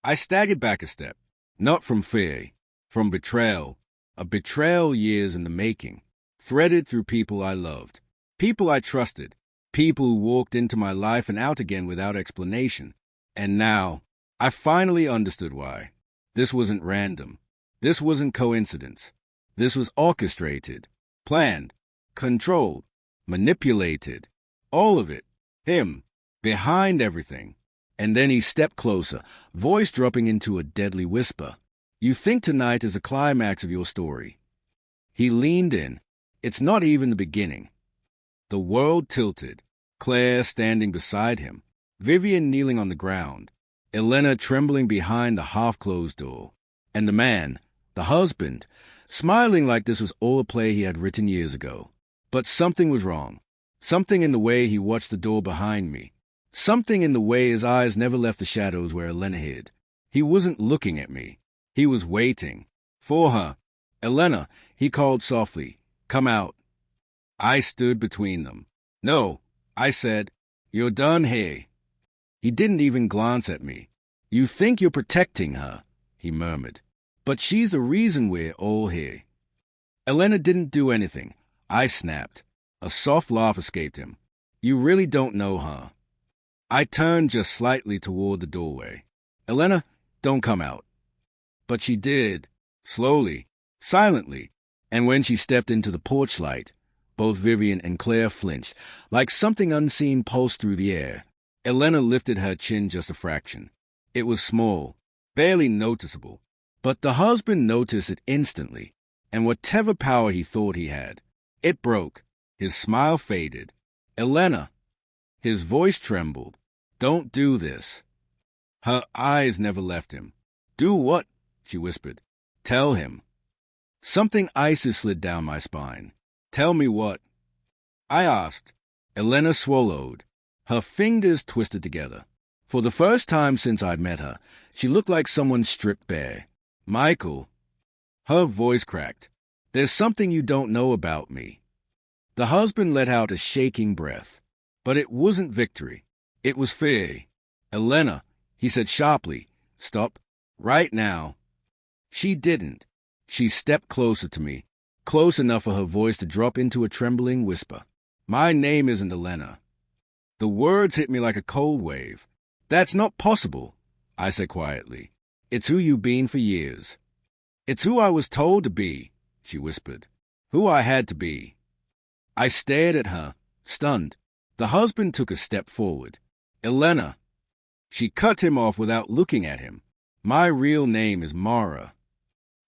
Speaker 1: I staggered back a step, not from fear, from betrayal. A betrayal years in the making, threaded through people I loved, people I trusted, people who walked into my life and out again without explanation. And now, I finally understood why. This wasn't random. This wasn't coincidence. This was orchestrated, planned, controlled, manipulated. All of it. Him. Behind everything. And then he stepped closer, voice dropping into a deadly whisper. "You think tonight is the climax of your story." He leaned in. It's not even the beginning. The world tilted. Claire standing beside him. Vivian kneeling on the ground. Elena trembling behind the half-closed door. And the man, the husband, smiling like this was all a play he had written years ago. But something was wrong. Something in the way he watched the door behind me. Something in the way his eyes never left the shadows where Elena hid. He wasn't looking at me. He was waiting. For her. "Elena," he called softly. "Come out." I stood between them. "No," I said. "You're done here." He didn't even glance at me. "You think you're protecting her," he murmured. "But she's the reason we're all here." "Elena didn't do anything," I snapped. A soft laugh escaped him. "You really don't know her." I turned just slightly toward the doorway. "Elena, don't come out." But she did, slowly, silently, and when she stepped into the porch light, both Vivian and Claire flinched, like something unseen pulsed through the air. Elena lifted her chin just a fraction. It was small, barely noticeable. But the husband noticed it instantly, and whatever power he thought he had, it broke. His smile faded. Elena. His voice trembled. Don't do this. Her eyes never left him. Do what? She whispered. Tell him. Something icy slid down my spine. Tell me what? I asked. Elena swallowed. Her fingers twisted together. For the first time since I'd met her, she looked like someone stripped bare. Michael. Her voice cracked. There's something you don't know about me. The husband let out a shaking breath. But it wasn't victory. It was fear. Elena, he said sharply. Stop. Right now. She didn't. She stepped closer to me, close enough for her voice to drop into a trembling whisper. My name isn't Elena. The words hit me like a cold wave. That's not possible, I said quietly. It's who you've been for years. It's who I was told to be, she whispered. Who I had to be. I stared at her, stunned. The husband took a step forward. Elena. She cut him off without looking at him. My real name is Mara.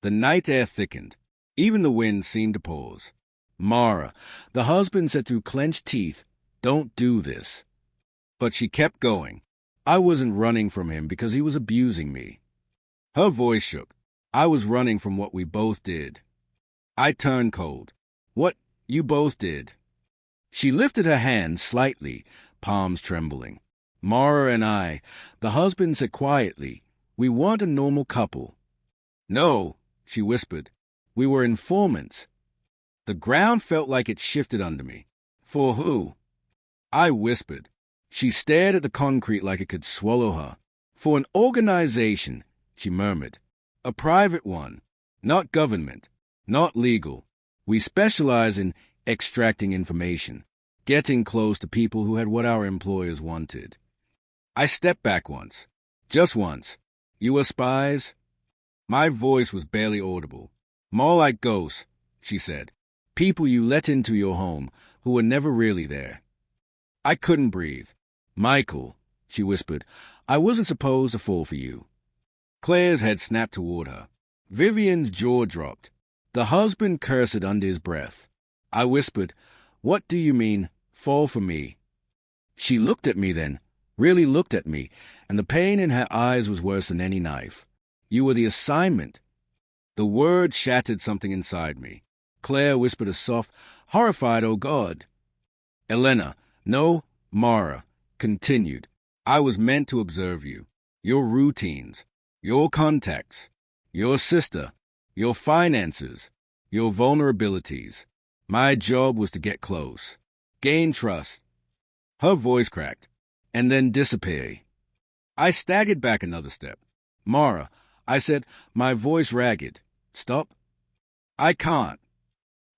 Speaker 1: The night air thickened. Even the wind seemed to pause. Mara, the husband said through clenched teeth, don't do this. But she kept going. I wasn't running from him because he was abusing me. Her voice shook. I was running from what we both did. I turned cold. What you both did. She lifted her hands slightly, palms trembling. Mara and I, the husband said quietly, we weren't a normal couple. No, she whispered. We were informants. The ground felt like it shifted under me. For who? I whispered. She stared at the concrete like it could swallow her. For an organization, she murmured. A private one. Not government. Not legal. We specialize in extracting information, getting close to people who had what our employers wanted. I stepped back once. Just once. You were spies? My voice was barely audible. More like ghosts, she said. People you let into your home who were never really there. I couldn't breathe. Michael, she whispered, I wasn't supposed to fall for you. Claire's head snapped toward her. Vivian's jaw dropped. The husband cursed under his breath. I whispered, What do you mean, fall for me? She looked at me then, really looked at me, and the pain in her eyes was worse than any knife. You were the assignment. The word shattered something inside me. Claire whispered a soft, horrified, oh God. Elena, no, Mara, continued. I was meant to observe you, your routines, your contacts, your sister, your finances, your vulnerabilities. My job was to get close, gain trust. Her voice cracked, and then disappear. I staggered back another step. Mara, I said, my voice ragged. Stop. I can't.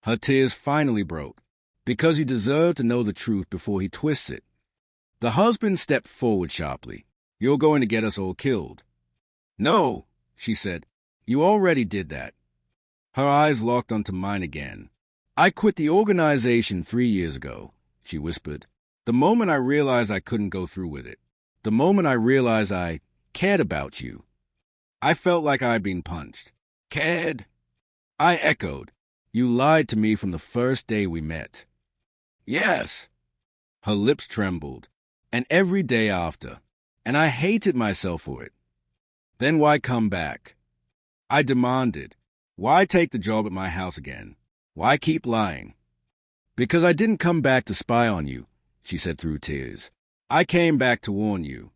Speaker 1: Her tears finally broke, because you deserve to know the truth before he twists it. The husband stepped forward sharply. You're going to get us all killed. No, she said. You already did that. Her eyes locked onto mine again. I quit the organization 3 years ago, she whispered. The moment I realized I couldn't go through with it. The moment I realized I cared about you. I felt like I'd been punched. Cared? I echoed. You lied to me from the first day we met. Yes. Her lips trembled. And every day after. And I hated myself for it. Then why come back? I demanded. Why take the job at my house again? Why keep lying? Because I didn't come back to spy on you, she said through tears. I came back to warn you.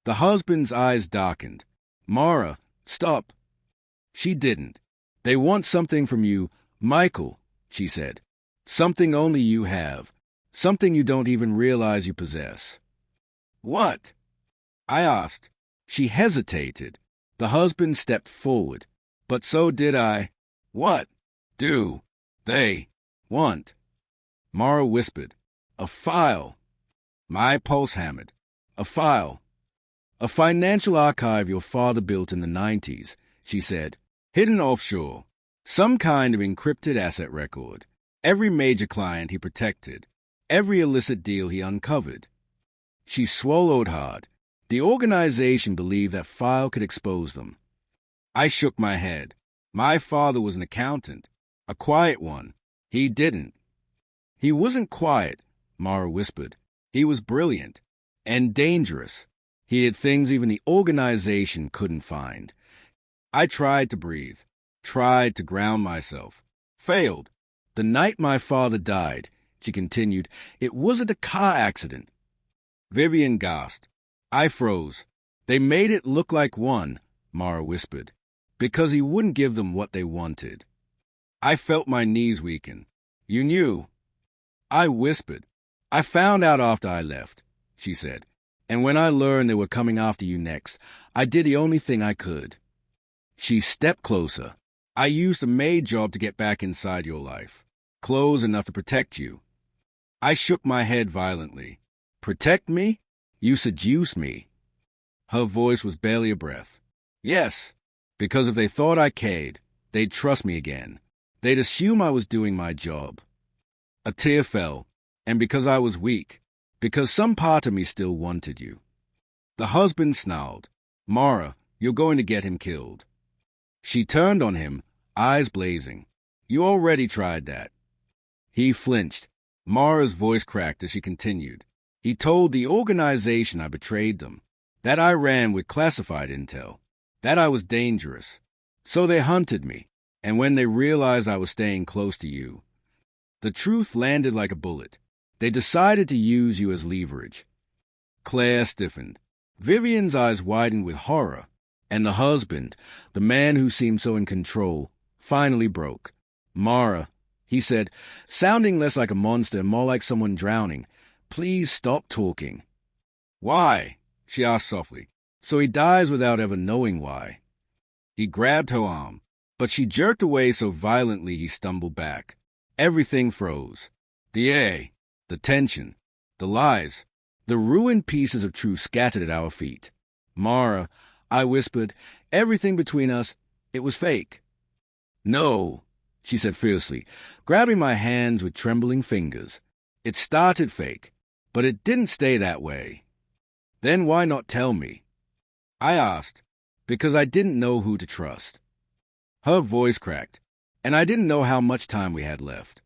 Speaker 1: The husband's eyes darkened. Mara, stop. She didn't. They want something from you, Michael, she said. Something only you have. Something you don't even realize you possess. What? I asked. She hesitated. The husband stepped forward. But so did I. What do they want? Mara whispered. A file. My pulse hammered. A file. A financial archive your father built in the 90s, she said. Hidden offshore. Some kind of encrypted asset record. Every major client he protected. Every illicit deal he uncovered. She swallowed hard. The organization believed that file could expose them. I shook my head. My father was an accountant, a quiet one. He didn't. He wasn't quiet, Mara whispered. He was brilliant and dangerous. He did things even the organization couldn't find. I tried to breathe, tried to ground myself. Failed. The night my father died, she continued, it wasn't a car accident. Vivian gasped. I froze. They made it look like one, Mara whispered, because he wouldn't give them what they wanted. I felt my knees weaken. You knew. I whispered. I found out after I left, she said. And when I learned they were coming after you next, I did the only thing I could. She stepped closer. I used the maid job to get back inside your life. Close enough to protect you. I shook my head violently. Protect me? You seduce me. Her voice was barely a breath. Yes, because if they thought I cared, they'd trust me again. They'd assume I was doing my job. A tear fell, and because I was weak, because some part of me still wanted you. The husband snarled, Mara, you're going to get him killed. She turned on him, eyes blazing. You already tried that. He flinched. Mara's voice cracked as she continued. He told the organization I betrayed them, that I ran with classified intel, that I was dangerous. So they hunted me, and when they realized I was staying close to you, the truth landed like a bullet. They decided to use you as leverage. Claire stiffened. Vivian's eyes widened with horror, and the husband, the man who seemed so in control, finally broke. Mara, he said, sounding less like a monster and more like someone drowning, please stop talking. Why? She asked softly. So he dies without ever knowing why. He grabbed her arm, but she jerked away so violently he stumbled back. Everything froze. The air, the tension, the lies, the ruined pieces of truth scattered at our feet. Mara, I whispered, everything between us, it was fake. No, she said fiercely, grabbing my hands with trembling fingers. It started fake, but it didn't stay that way. Then why not tell me? I asked, because I didn't know who to trust. Her voice cracked, and I didn't know how much time we had left.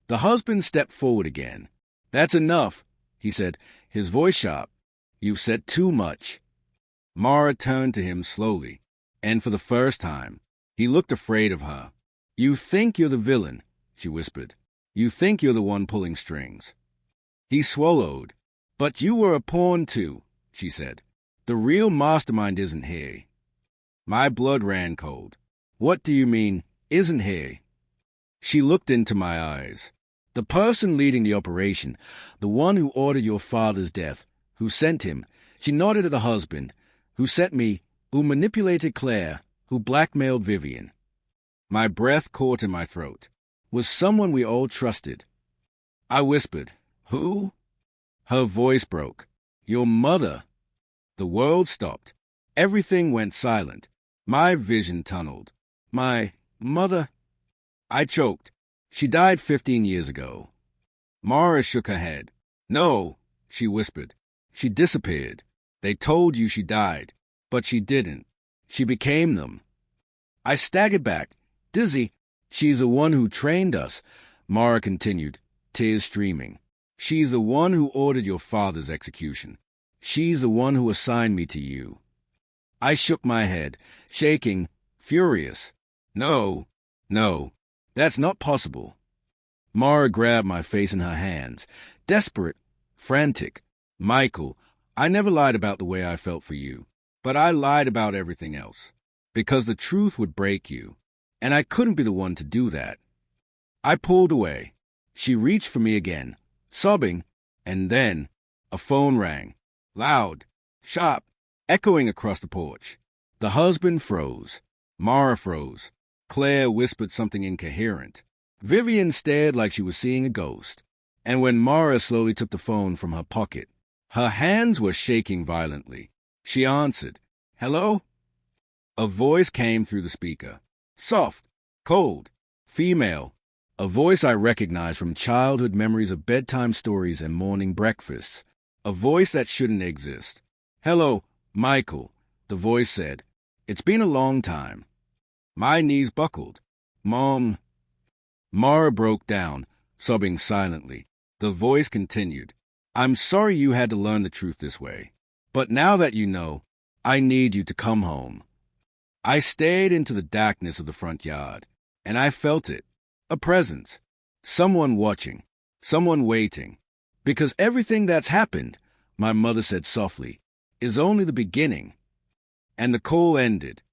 Speaker 1: The husband stepped forward again. That's enough, he said, his voice sharp. You've said too much. Mara turned to him slowly, and for the first time, he looked afraid of her. You think you're the villain, she whispered. You think you're the one pulling strings. He swallowed. But you were a pawn too, she said. The real mastermind isn't here. My blood ran cold. What do you mean, isn't here? She looked into my eyes. The person leading the operation, the one who ordered your father's death, who sent him, she nodded at the husband, who sent me, who manipulated Claire, who blackmailed Vivian. My breath caught in my throat. Was someone we all trusted. I whispered, Who? Her voice broke. Your mother. The world stopped. Everything went silent. My vision tunneled. My mother. I choked. She died 15 years ago. Mara shook her head. No, she whispered. She disappeared. They told you she died, but she didn't. She became them. I staggered back, dizzy. She's the one who trained us, Mara continued, tears streaming. She's the one who ordered your father's execution. She's the one who assigned me to you. I shook my head, shaking, furious. No, that's not possible. Mara grabbed my face in her hands, desperate, frantic. Michael, I never lied about the way I felt for you, but I lied about everything else, because the truth would break you, and I couldn't be the one to do that. I pulled away. She reached for me again, sobbing, and then a phone rang, loud, sharp, echoing across the porch. The husband froze. Mara froze. Claire whispered something incoherent. Vivian stared like she was seeing a ghost. And when Mara slowly took the phone from her pocket, her hands were shaking violently. She answered, Hello? A voice came through the speaker. Soft, cold, female. A voice I recognized from childhood memories of bedtime stories and morning breakfasts. A voice that shouldn't exist. "Hello, Michael," the voice said. "It's been a long time." My knees buckled. "Mom." Mara broke down, sobbing silently. The voice continued. "I'm sorry you had to learn the truth this way. But now that you know, I need you to come home." I stared into the darkness of the front yard, and I felt it. A presence. Someone watching. Someone waiting. "Because everything that's happened," my mother said softly, "is only the beginning." And the call ended.